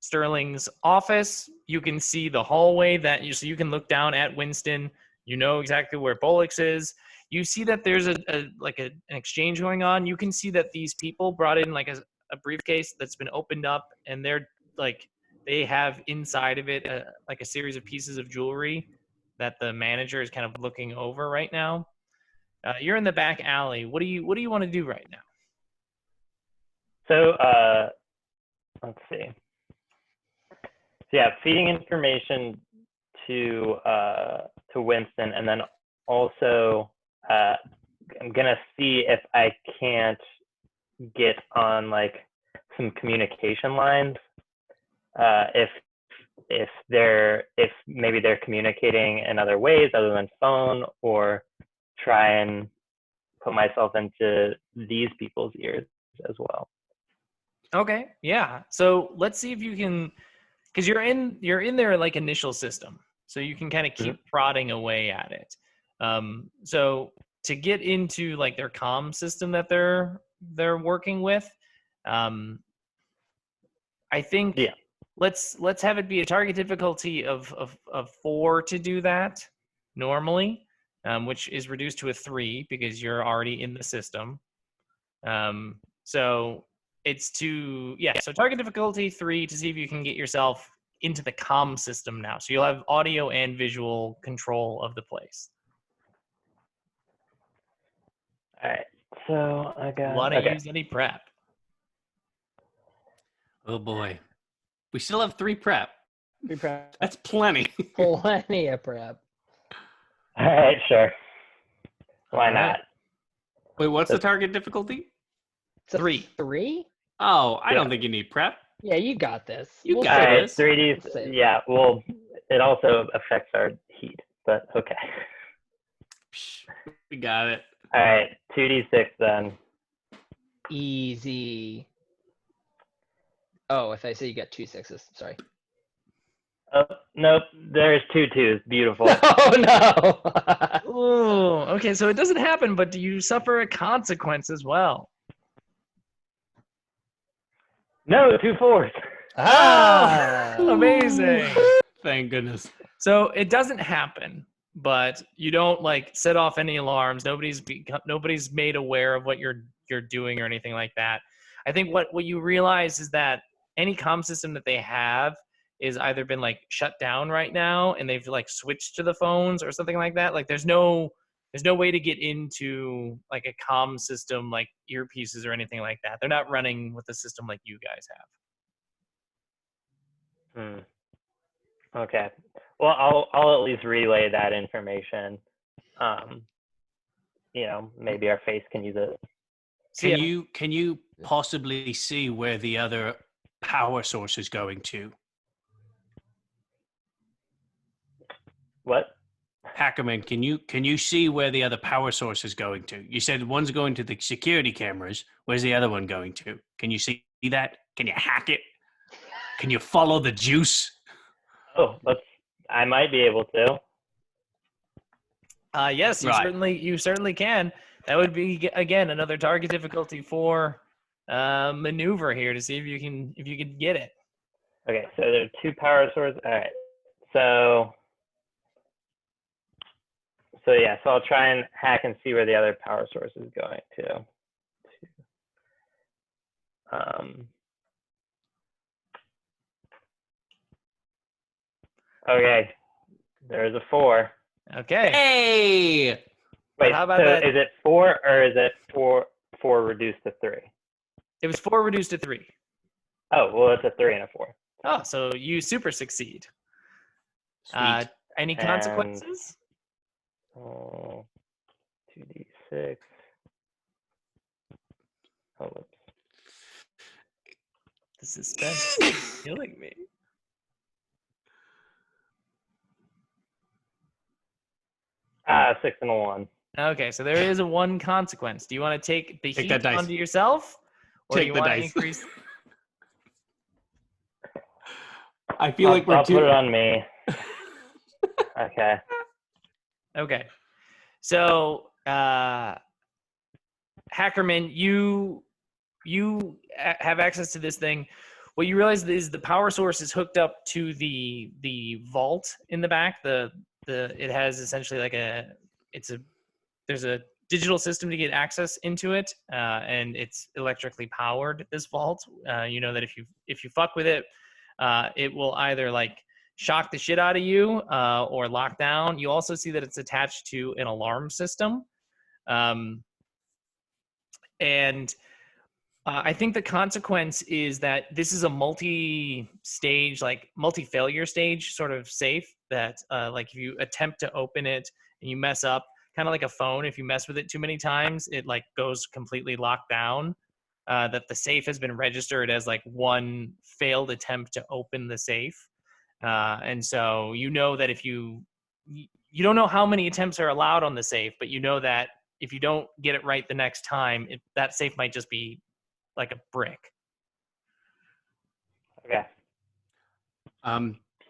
A: Sterling's office. You can see the hallway so you can look down at Winston. You know exactly where Bullocks is. You see that there's an exchange going on. You can see that these people brought in like a briefcase that's been opened up, and they're like they have inside of it like a series of pieces of jewelry that the manager is kind of looking over right now. You're in the back alley. What do you want to do right now?
C: So let's see. So yeah, feeding information to Winston, and then also I'm gonna see if I can't get on like some communication lines. If maybe they're communicating in other ways other than phone, or try and put myself into these people's ears as well.
A: Okay, yeah. So let's see if you can, because you're in their like initial system, so you can kind of keep prodding away at it. So to get into like their comm system that they're working with, I think let's have it be a target difficulty of 4 to do that normally, which is reduced to a 3 because you're already in the system. So it's so target difficulty 3 to see if you can get yourself into the comm system now. So you'll have audio and visual control of the place.
C: All right. So I got.
A: Want to use any prep?
B: Oh boy. We still have 3 prep.
D: 3 prep.
B: That's plenty.
D: Plenty of prep.
C: All right, sure. Why not?
B: Wait, what's the target difficulty?
D: It's a
A: 3.
D: 3?
B: Oh, I don't think you need prep.
D: Yeah, you got this.
B: You got
C: All right,
B: this.
C: 3Ds. Yeah, well, it also affects our heat, but okay.
B: We got it.
C: All right, 2D6 then.
D: Easy. Oh, if I say you got 2 6s, sorry.
C: Oh, nope, there's 2 2s. Beautiful.
D: Oh no.
A: Oh, okay. So it doesn't happen, but do you suffer a consequence as well?
C: No, 2 4s.
A: Amazing.
B: Thank goodness.
A: So it doesn't happen, but you don't like set off any alarms. Nobody's made aware of what you're doing or anything like that. I think what you realize is that any comm system that they have is either been like shut down right now and they've like switched to the phones or something like that. Like there's no way to get into like a comm system like earpieces or anything like that. They're not running with a system like you guys have.
C: Okay. Well, I'll at least relay that information. Maybe our face can use it.
B: Can you possibly see where the other power source is going to?
C: What?
B: Hackerman, can you see where the other power source is going to? You said one's going to the security cameras. Where's the other one going to? Can you see that? Can you hack it? Can you follow the juice?
C: Oh, I might be able to.
A: Yes, you certainly can. That would be again another target difficulty 4 maneuver here to see if you can get it.
C: Okay, so there are 2 power sources. All right. So I'll try and hack and see where the other power source is going to. Okay, there's a 4.
A: Okay.
B: Hey!
C: Wait,
A: how about
C: so
A: that?
C: Is it 4 or is it 4 reduced to 3?
A: It was 4 reduced to 3.
C: Oh, well, it's a 3 and a 4.
A: Oh, so you super succeed.
B: Sweet.
A: Any consequences?
C: 2D6. Oh, whoops.
A: The suspense is killing me.
C: Ah, 6 and a 1.
A: Okay, so there is a 1 consequence. Do you want to take the heat
B: that dice.
A: onto yourself, or do
B: Take
A: you
B: the
A: want to
B: dice.
A: increase?
B: I feel like we're
C: I'll put it on me. Okay.
A: Okay, so Hackerman, you have access to this thing. What you realize is the power source is hooked up to the vault in the back. It has essentially like there's a digital system to get access into it, and it's electrically powered. This vault, you know that if you fuck with it, it will either like shock the shit out of you or lock down. You also see that it's attached to an alarm system, and I think the consequence is that this is a multi-stage, like multi-failure stage sort of safe that like if you attempt to open it and you mess up, kind of like a phone, if you mess with it too many times, it like goes completely locked down. That the safe has been registered as like one failed attempt to open the safe. And so you know that if you don't know how many attempts are allowed on the safe, but you know that if you don't get it right the next time, that safe might just be like a brick.
C: Okay.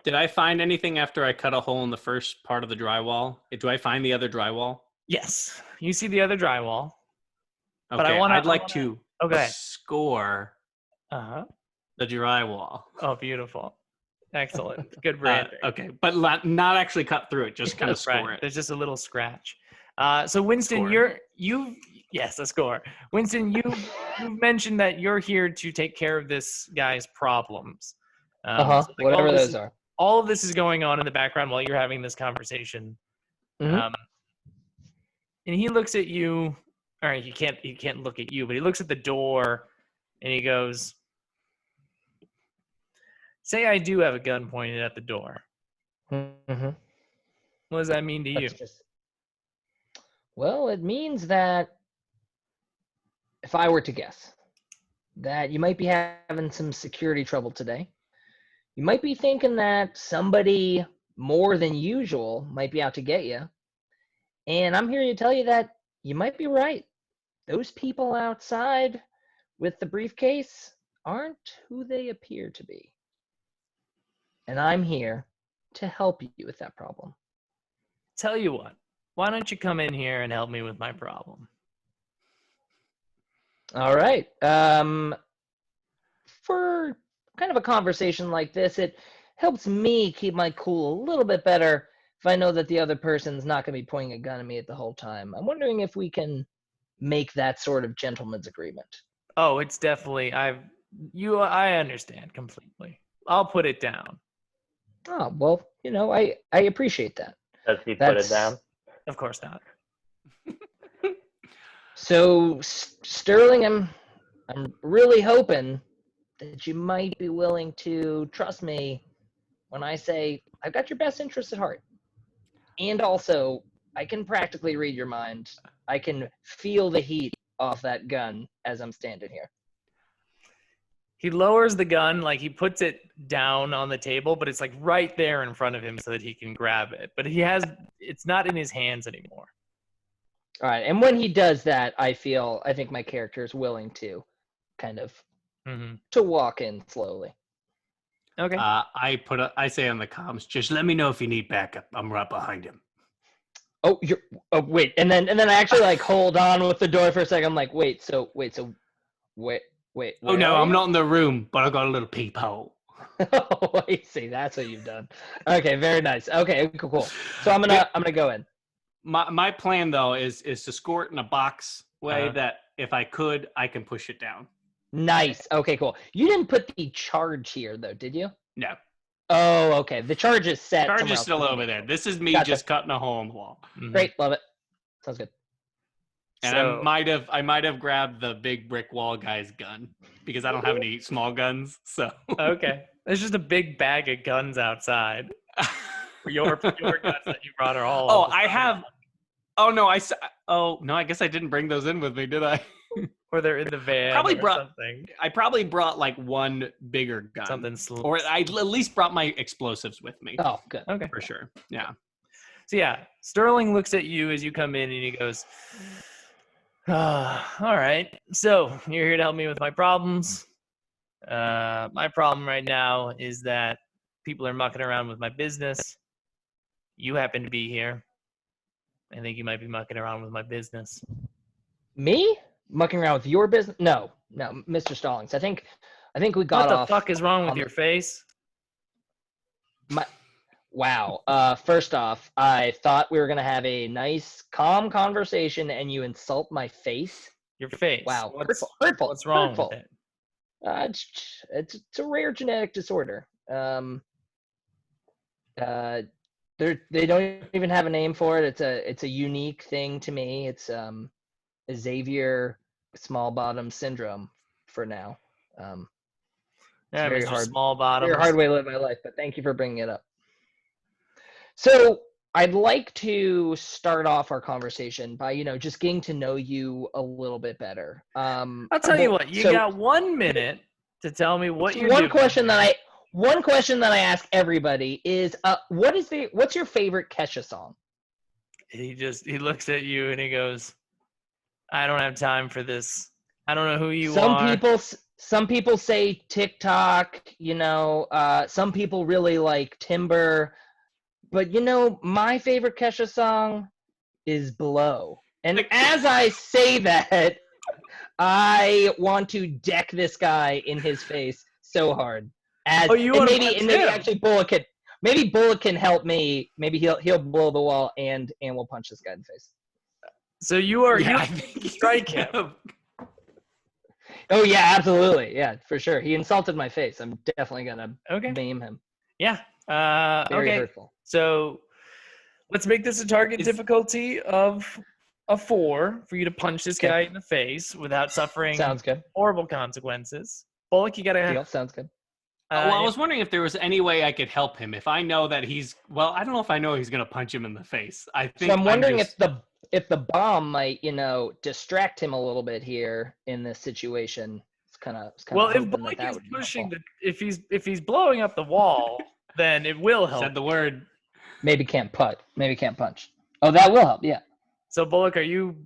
B: Did I find anything after I cut a hole in the first part of the drywall? Do I find the other drywall?
A: Yes, you see the other drywall.
B: Okay,
A: But
B: I'd like to
A: Okay.
B: score
A: Uh-huh.
B: the drywall.
A: Oh, beautiful. Excellent. Good branding.
B: Okay, but not actually cut through it, just kind of score
A: Right.
B: it.
A: There's just a little scratch. So Winston,
B: Score.
A: yes, a score. Winston, you've mentioned that you're here to take care of this guy's problems. So like
D: Whatever those are.
A: All of this is going on in the background while you're having this conversation.
D: Mhm.
A: And he looks at you. All right, he can't look at you, but he looks at the door and he goes, "Say I do have a gun pointed at the door.
D: Mhm.
A: What does that mean to you?"
D: Well, it means that if I were to guess that you might be having some security trouble today, you might be thinking that somebody more than usual might be out to get you. And I'm here to tell you that you might be right. Those people outside with the briefcase aren't who they appear to be. And I'm here to help you with that problem.
A: Tell you what, why don't you come in here and help me with my problem?
D: All right. For kind of a conversation like this, it helps me keep my cool a little bit better if I know that the other person's not going to be pointing a gun at me the whole time. I'm wondering if we can make that sort of gentleman's agreement.
A: Oh, it's definitely I understand completely. I'll put it down.
D: Oh, well, I appreciate that.
C: Does he put it down?
A: Of course not.
D: So, Sterling, I'm really hoping that you might be willing to trust me when I say I've got your best interests at heart. And also, I can practically read your mind. I can feel the heat off that gun as I'm standing here.
A: He lowers the gun, like he puts it down on the table, but it's like right there in front of him so that he can grab it. But it's not in his hands anymore.
D: All right, and when he does that, I think my character is willing to kind of to walk in slowly.
A: Okay.
B: I say on the comms, just let me know if you need backup. I'm right behind him.
D: Oh, wait, and then I actually like hold on with the door for a second. I'm like, wait.
B: Oh no, I'm not in the room, but I got a little peephole.
D: Oh, I see. That's what you've done. Okay, very nice. Okay, cool. So I'm gonna go in.
B: My plan though is to score it in a box way that if I could, I can push it down.
D: Nice. Okay, cool. You didn't put the charge here though, did you?
B: No.
D: Oh, okay. The charge is set.
B: Charge is still over there. This is me just cutting a hole in the wall.
D: Great, love it. Sounds good.
B: And so, I might have grabbed the big brick wall guy's gun because I don't have any small guns. So
A: okay, there's just a big bag of guns outside. your guns that you brought are all.
B: Oh, I have. Oh no, I guess I didn't bring those in with me, did I?
A: Or they're in the van. Something.
B: I probably brought like one bigger gun. Or I at least brought my explosives with me.
D: Oh, good.
A: Okay,
B: for sure. Yeah.
A: So yeah, Sterling looks at you as you come in and he goes, all right, so you're here to help me with my problems. My problem right now is that people are mucking around with my business. You happen to be here. I think you might be mucking around with my business.
D: Me? Mucking around with your business? No, Mr. Stallings. I think we got off.
A: What the fuck is wrong with your face?
D: Wow. First off, I thought we were gonna have a nice, calm conversation, and you insult my face.
A: Your face.
D: Wow.
A: Hurtful. What's wrong with it?
D: It's a rare genetic disorder. They don't even have a name for it. It's a unique thing to me. It's Xavier small bottom syndrome for now.
A: Yeah,
D: very
A: Mr.
D: hard.
A: Small Bottoms.
D: Very hard way to live my life, but thank you for bringing it up. So I'd like to start off our conversation by, just getting to know you a little bit better.
A: I'll tell you what. You got 1 minute to tell me what you're doing.
D: One question that I ask everybody is, what's your favorite Kesha song?
A: He looks at you and he goes, "I don't have time for this. I don't know who you are."
D: Some people say TikTok. Some people really like Timber. But my favorite Kesha song is Blow. And as I say that, I want to deck this guy in his face so hard. Maybe Bullock can help me. Maybe he'll blow the wall and we'll punch this guy in the face.
A: So I think strike him.
D: Oh yeah, absolutely. Yeah, for sure. He insulted my face. I'm definitely gonna maim him.
A: Yeah.
D: Very hurtful.
A: So let's make this a target difficulty of a 4 for you to punch this guy in the face without suffering horrible consequences. Bullock, you gotta.
D: Sounds good.
B: I was wondering if there was any way I could help him. If I know that I don't know if I know he's gonna punch him in the face. I think. So
D: I'm wondering if the bomb might, distract him a little bit here in this situation. It's kind of.
A: Well, if Bullock is pushing if he's blowing up the wall, then it will help.
B: Said the word.
D: Maybe can't punch. Oh, that will help. Yeah.
A: So Bullock, are you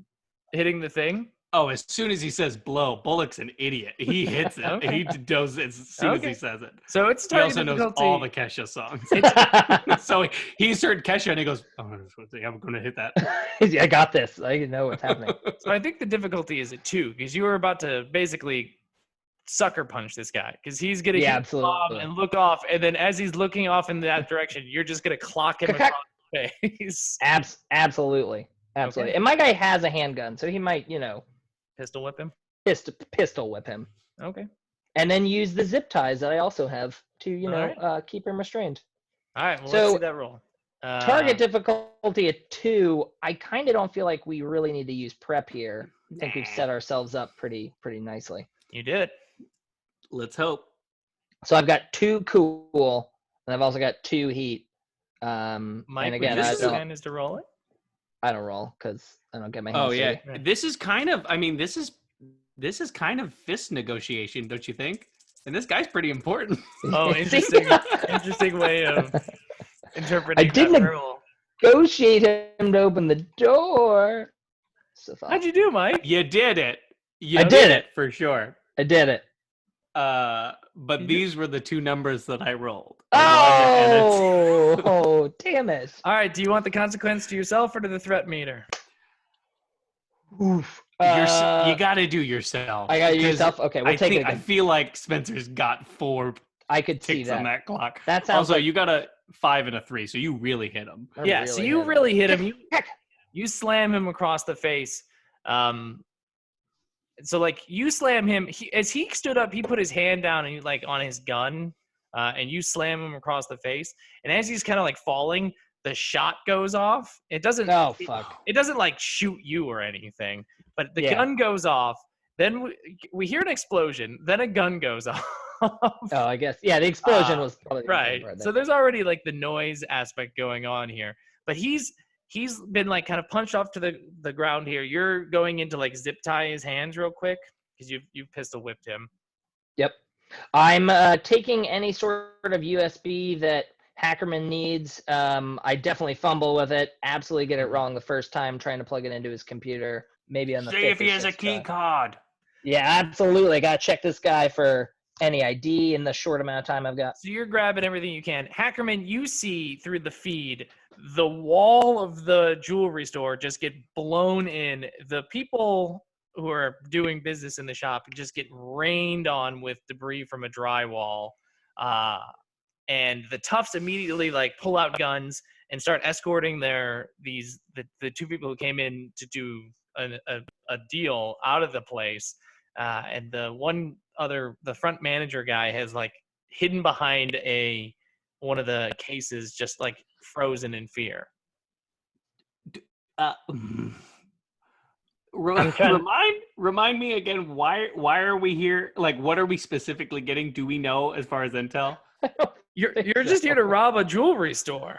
A: hitting the thing?
B: Oh, as soon as he says blow, Bullock's an idiot. He hits it. He does it as soon as he says it.
A: So it's
B: target difficulty. He also knows all the Kesha songs. So he's heard Kesha and he goes, "Oh, I'm going to hit that."
D: I got this. I know what's happening.
A: So I think the difficulty is at 2 because you were about to basically sucker punch this guy because he's going to
D: absolutely
A: and look off, and then as he's looking off in that direction, you're just going to clock him across the face.
D: Absolutely. And my guy has a handgun, so he might,
A: pistol whip him.
D: Pistol whip him.
A: Okay.
D: And then use the zip ties that I also have to, keep him restrained.
A: All right. Well, let's see that roll.
D: Target difficulty at 2. I kind of don't feel like we really need to use prep here. I think we've set ourselves up pretty nicely.
A: You did.
B: Let's hope.
D: So I've got 2 cool, and I've also got 2 heat.
A: Mike,
D: and again,
A: is to roll it.
D: I don't roll because I don't get my hands.
B: Oh yeah, this is kind of. I mean, this is kind of fist negotiation, don't you think? And this guy's pretty important.
A: Oh, interesting way of interpreting.
D: I didn't negotiate him to open the door.
A: How'd you do, Mike?
B: You did it.
D: I did it
B: for sure.
D: I did it.
B: But these were the 2 numbers that I rolled.
D: Oh, damn it.
A: All right, do you want the consequence to yourself or to the threat meter?
D: Oof.
B: You got to do yourself.
D: I got to do yourself? Okay, we'll take it again.
B: I feel like Spencer's got 4
D: I could see
B: ticks on that clock.
D: That sounds
B: also, you got a 5 and a 3, so you really hit him.
A: So you really hit him. You slam him across the face. So like you slam him as he stood up, he put his hand down and on his gun, and you slam him across the face. And as he's kind of like falling, the shot goes off. It doesn't.
D: Oh fuck!
A: It doesn't like shoot you or anything, but the gun goes off. Then we hear an explosion. Then a gun goes off.
D: Oh, I guess the explosion was probably
A: right. So there's already like the noise aspect going on here, but he's been like kind of punched off to the ground here. You're going into like zip tie his hands real quick because you've pistol whipped him.
D: Yep. I'm taking any sort of USB that Hackerman needs. I definitely fumble with it. Absolutely get it wrong the first time trying to plug it into his computer. Maybe on the
B: see if he has a key card.
D: Yeah, absolutely. I gotta check this guy for any ID in the short amount of time I've got.
A: So you're grabbing everything you can. Hackerman, you see through the feed the wall of the jewelry store just get blown in. The people who are doing business in the shop just get rained on with debris from a drywall. And the toughs immediately like pull out guns and start escorting the 2 people who came in to do a deal out of the place. And the front manager guy has like hidden behind one of the cases, just like frozen in fear.
C: I'm trying-
B: remind me again. Why are we here? Like, what are we specifically getting? Do we know as far as intel?
A: You're
D: think
A: just here to
D: so.
A: rob a jewelry store.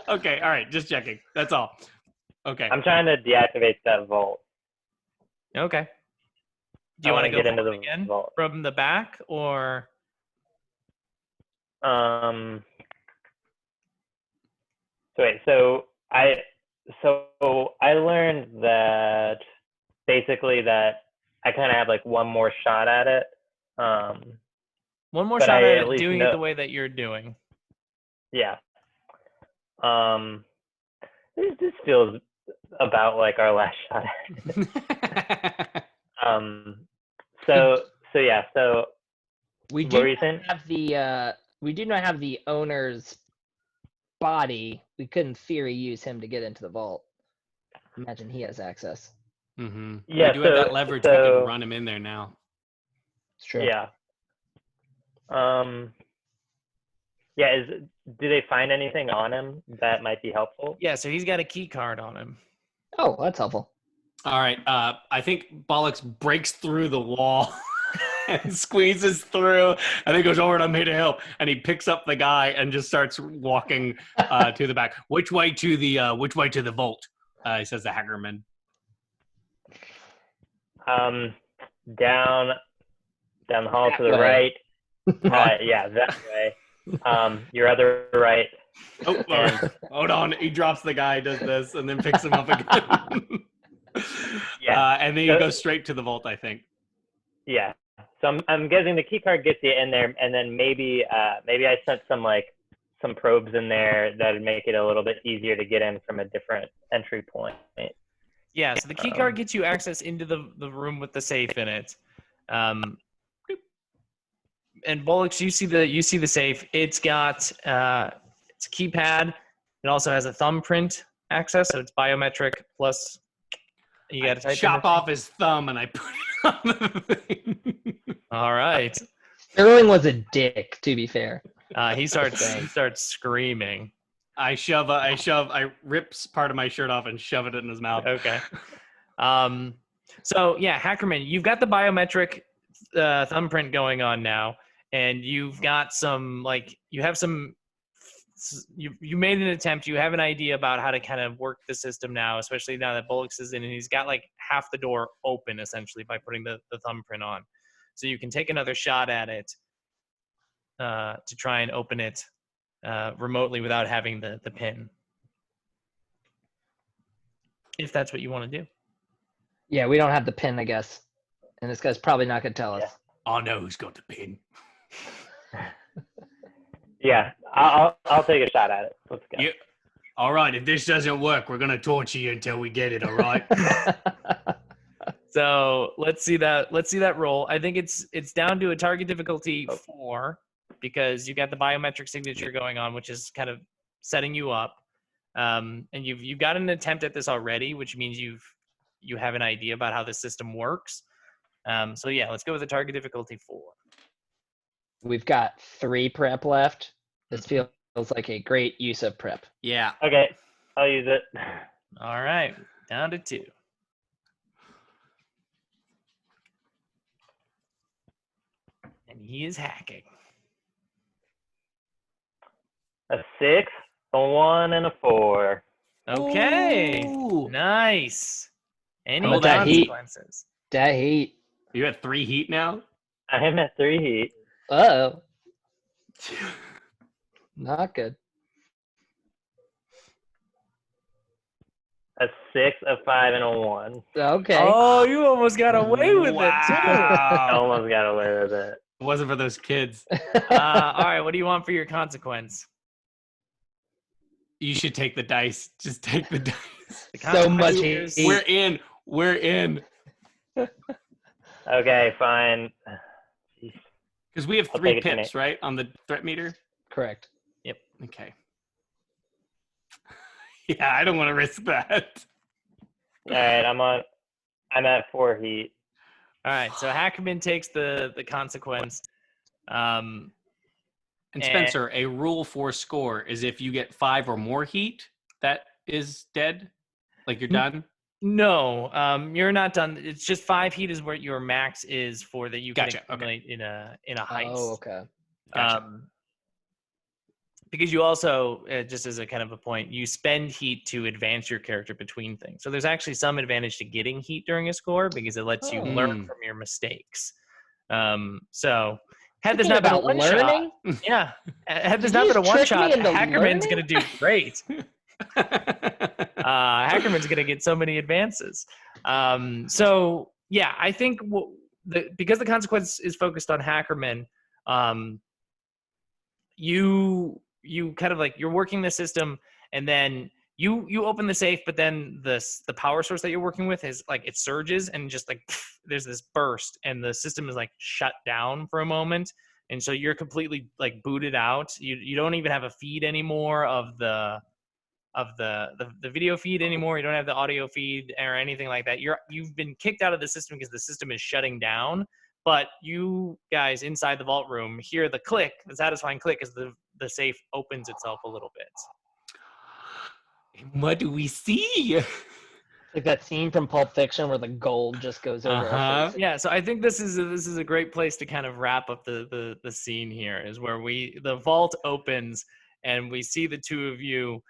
B: Okay, all right, just checking. That's all. Okay.
C: I'm trying to deactivate that vault.
A: Okay. Do
C: I
A: you want
C: wanna
A: to go
C: get into
A: forward
C: the
A: again
C: vault.
A: from the back, or
C: So wait, so I learned that basically that I kind of have like one more shot at it.
A: one more
C: But
A: shot
C: I
A: at
C: at
A: it
C: least
A: doing it
C: know-
A: the way that you're doing?
C: Yeah. This feels about like our last shot at it. So yeah, so
D: We
C: what
D: do
C: were you
D: not
C: saying?
D: have the we do not have the owner's body. We could in theory use him to get into the vault. Imagine he has access.
B: Mm-hmm.
C: Yeah,
B: We do have that
C: so-
B: leverage. We
C: so-
B: can run him in there now.
D: It's true.
C: Yeah. Yeah, do they find anything on him that might be helpful?
A: Yeah, so he's got a key card on him.
D: Oh, that's helpful.
B: All right. I think Bollocks breaks through the wall and squeezes through, and then goes over and I'm here to help. And he picks up the guy and just starts walking to the back. Which way to the vault? He says the Hackerman.
C: Down the hall
D: That
C: to the
D: way.
C: right. Yeah, that way. Your other right.
B: Oh,
C: And-
B: hold on. He drops the guy, does this, and then picks him up again.
C: Yeah.
B: And then he goes straight to the vault, I think.
C: Yeah. So I'm guessing the key card gets you in there, and then maybe I sent some probes in there that would make it a little bit easier to get in from a different entry point.
A: Yeah, so the key card gets you access into the room with the safe in it. And Bullocks, you see the safe. It's got it's a keypad. It also has a thumbprint access, so it's biometric plus. You got to
B: Chop off his thumb and I put it on the thing.
A: All right.
D: Sterling was a dick, to be fair.
A: He starts screaming.
B: I rips part of my shirt off and shove it in his mouth.
A: Okay. So yeah, Hackerman, you've got the biometric thumbprint going on now, and you've got you made an attempt. You have an idea about how to kind of work the system now, especially now that Bullocks is in, and he's got like half the door open essentially by putting the thumbprint on. So you can take another shot at it to try and open it remotely without having the pin, if that's what you want to do.
D: Yeah, we don't have the pin, I guess. And this guy's probably not going to tell us.
C: Yeah.
B: I know who's got the pin.
C: Yeah, I'll take a shot at it. Let's go.
B: Yeah. All right, if this doesn't work, we're gonna torture you until we get it. All right.
A: So let's see that roll. I think it's down to a target difficulty 4 because you got the biometric signature going on, which is kind of setting you up. And you've got an attempt at this already, which means you have an idea about how the system works. So yeah, let's go with the target difficulty 4.
D: We've got 3 prep left. This feels like a great use of prep.
B: Yeah.
C: Okay, I'll use it.
A: All right, down to 2. And he is hacking.
C: A 6, a 1, and a 4.
A: Okay,
B: Ooh.
A: nice. Any
B: Roll that
D: heat.
A: consequences?
D: That heat.
B: You at 3 heat now.
C: I am at 3 heat.
D: Uh-oh. Not good.
C: A 6, a 5, and a 1.
D: Okay.
A: Oh, you almost got away with it too.
C: I
B: Wow.
C: almost got away with it.
B: It wasn't for those kids.
A: All right, what do you want for your consequence?
B: You should take the dice. Just take the dice.
A: The
D: So much
A: consequence
D: heat.
A: is-
B: We're in.
C: Okay, fine. Jeez.
B: Because we have
C: I'll
B: 3
C: take it
B: pips, right, on the threat meter?
D: Correct.
B: Okay. Yeah, I don't want to risk that.
C: All right, I'm at 4 heat.
A: All right, so Hackerman takes the consequence.
B: And Spencer, a rule for score is if you get 5 or more heat, that is dead. Like you're done.
A: No, you're not done. It's just 5 heat is where your max is for that you can
B: Gotcha, okay.
A: accumulate in a heist.
D: Oh, okay.
B: Gotcha.
A: Because you also, just as a kind of a point, you spend heat to advance your character between things. So there's actually some advantage to getting heat during a score because it lets you learn from your mistakes. So had this
D: Thinking
A: not been a
D: about
A: one shot,
D: learning?
A: yeah, had this
D: Did you
A: not been a
D: just
A: one
D: trick me
A: shot,
D: into
A: Hackerman's
D: learning?
A: gonna do great. Hackerman's gonna get so many advances. So yeah, I think because the consequence is focused on Hackerman, you kind of like you're working the system, and then you open the safe, but then the power source that you're working with is like it surges and just like there's this burst, and the system is like shut down for a moment, and so you're completely like booted out. You don't even have a feed anymore of the video feed anymore. You don't have the audio feed or anything like that. You've been kicked out of the system because the system is shutting down. But you guys inside the vault room hear the click, the satisfying click, as the safe opens itself a little bit.
B: What do we see?
D: Like that scene from Pulp Fiction where the gold just goes over our faces.
A: Yeah, so I think this is a great place to kind of wrap up the scene here, is where the vault opens and we see the two of you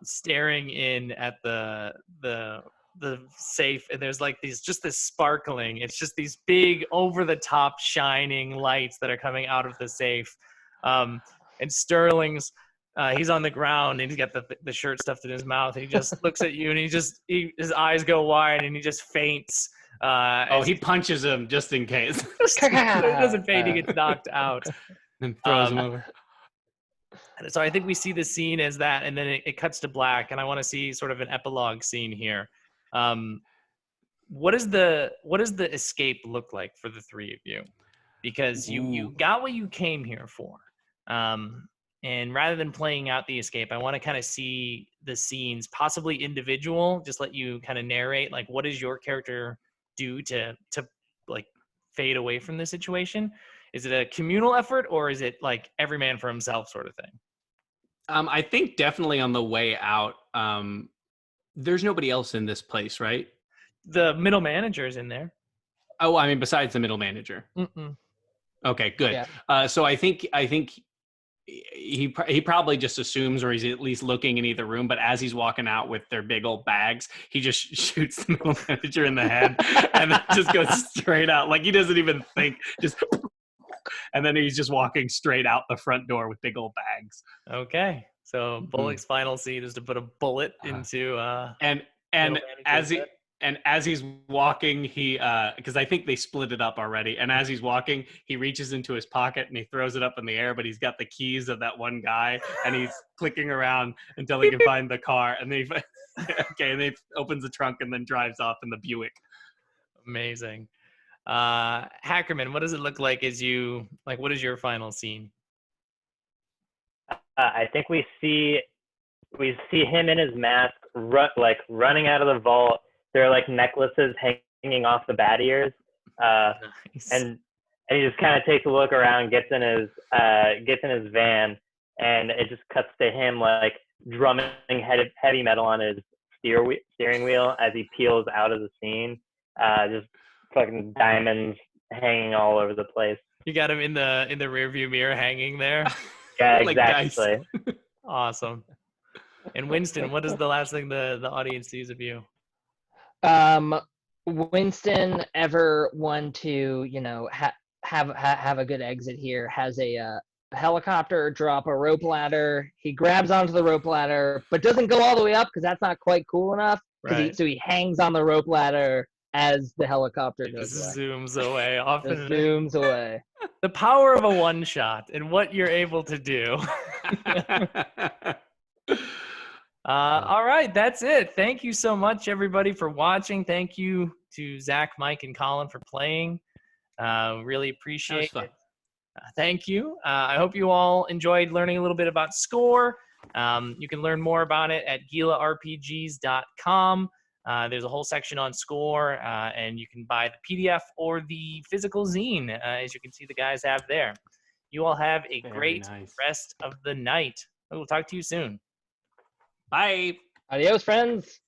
A: staring in at the safe, and there's like this sparkling, it's just these big over the top shining lights that are coming out of the safe, and Sterling's he's on the ground and he's got the shirt stuffed in his mouth, and he just looks at you and his eyes go wide and he just faints.
B: He punches him just in case.
A: So he doesn't faint, he gets knocked out.
B: And throws him over.
A: So I think we see the scene as that, and then it cuts to black, and I want to see sort of an epilogue scene here. What does the escape look like for the three of you? Because you got what you came here for. And rather than playing out the escape, I want to kind of see the scenes, possibly individual, just let you kind of narrate, like, what does your character do to like fade away from the situation? Is it a communal effort, or is it like every man for himself sort of thing?
B: I think definitely on the way out, there's nobody else in this place, right?
A: The middle manager is in there.
B: Oh, I mean, besides the middle manager.
A: Mm-mm.
B: Okay, good.
D: Yeah.
B: So I think he probably just assumes, or he's at least looking in either room, but as he's walking out with their big old bags, he just shoots the middle manager in the head and then just goes straight out. Like he doesn't even think, just, and then he's just walking straight out the front door with big old bags.
A: Okay. So Bullock's final scene is to put a bullet into
B: and as he's walking, he because I think they split it up already, and as he's walking, he reaches into his pocket and he throws it up in the air, but he's got the keys of that one guy, and he's clicking around until he can find the car, and then and he opens the trunk and then drives off in the Buick.
A: Amazing. Hackerman, what does it look like what is your final scene?
C: I think we see him in his mask, running out of the vault. There are like necklaces hanging off the bat ears,
A: Nice.
C: and he just kind of takes a look around, gets in his van, and it just cuts to him like drumming heavy metal on his steering wheel as he peels out of the scene. Just fucking diamonds hanging all over the place.
A: You got him in the rear view mirror hanging there.
C: Yeah,
B: Like
C: exactly.
A: Awesome. And Winston, what is the last thing the audience sees of you?
D: Winston, ever one to have a good exit here, has a helicopter drop a rope ladder. He grabs onto the rope ladder, but doesn't go all the way up because that's not quite cool enough.
A: Right.
D: So he hangs on the rope ladder as the helicopter goes away.
A: Zooms away. Often
D: Zooms away.
A: The power of a one shot and what you're able to do. All right, that's it. Thank you so much, everybody, for watching. Thank you to Zach, Mike, and Colin for playing. Really appreciate it. Thank you. I hope you all enjoyed learning a little bit about Score. You can learn more about it at gilarpgs.com. There's a whole section on Score, and you can buy the PDF or the physical zine, as you can see the guys have there. You all have a great rest of the night. We'll talk to you soon.
B: Bye.
D: Adios, friends.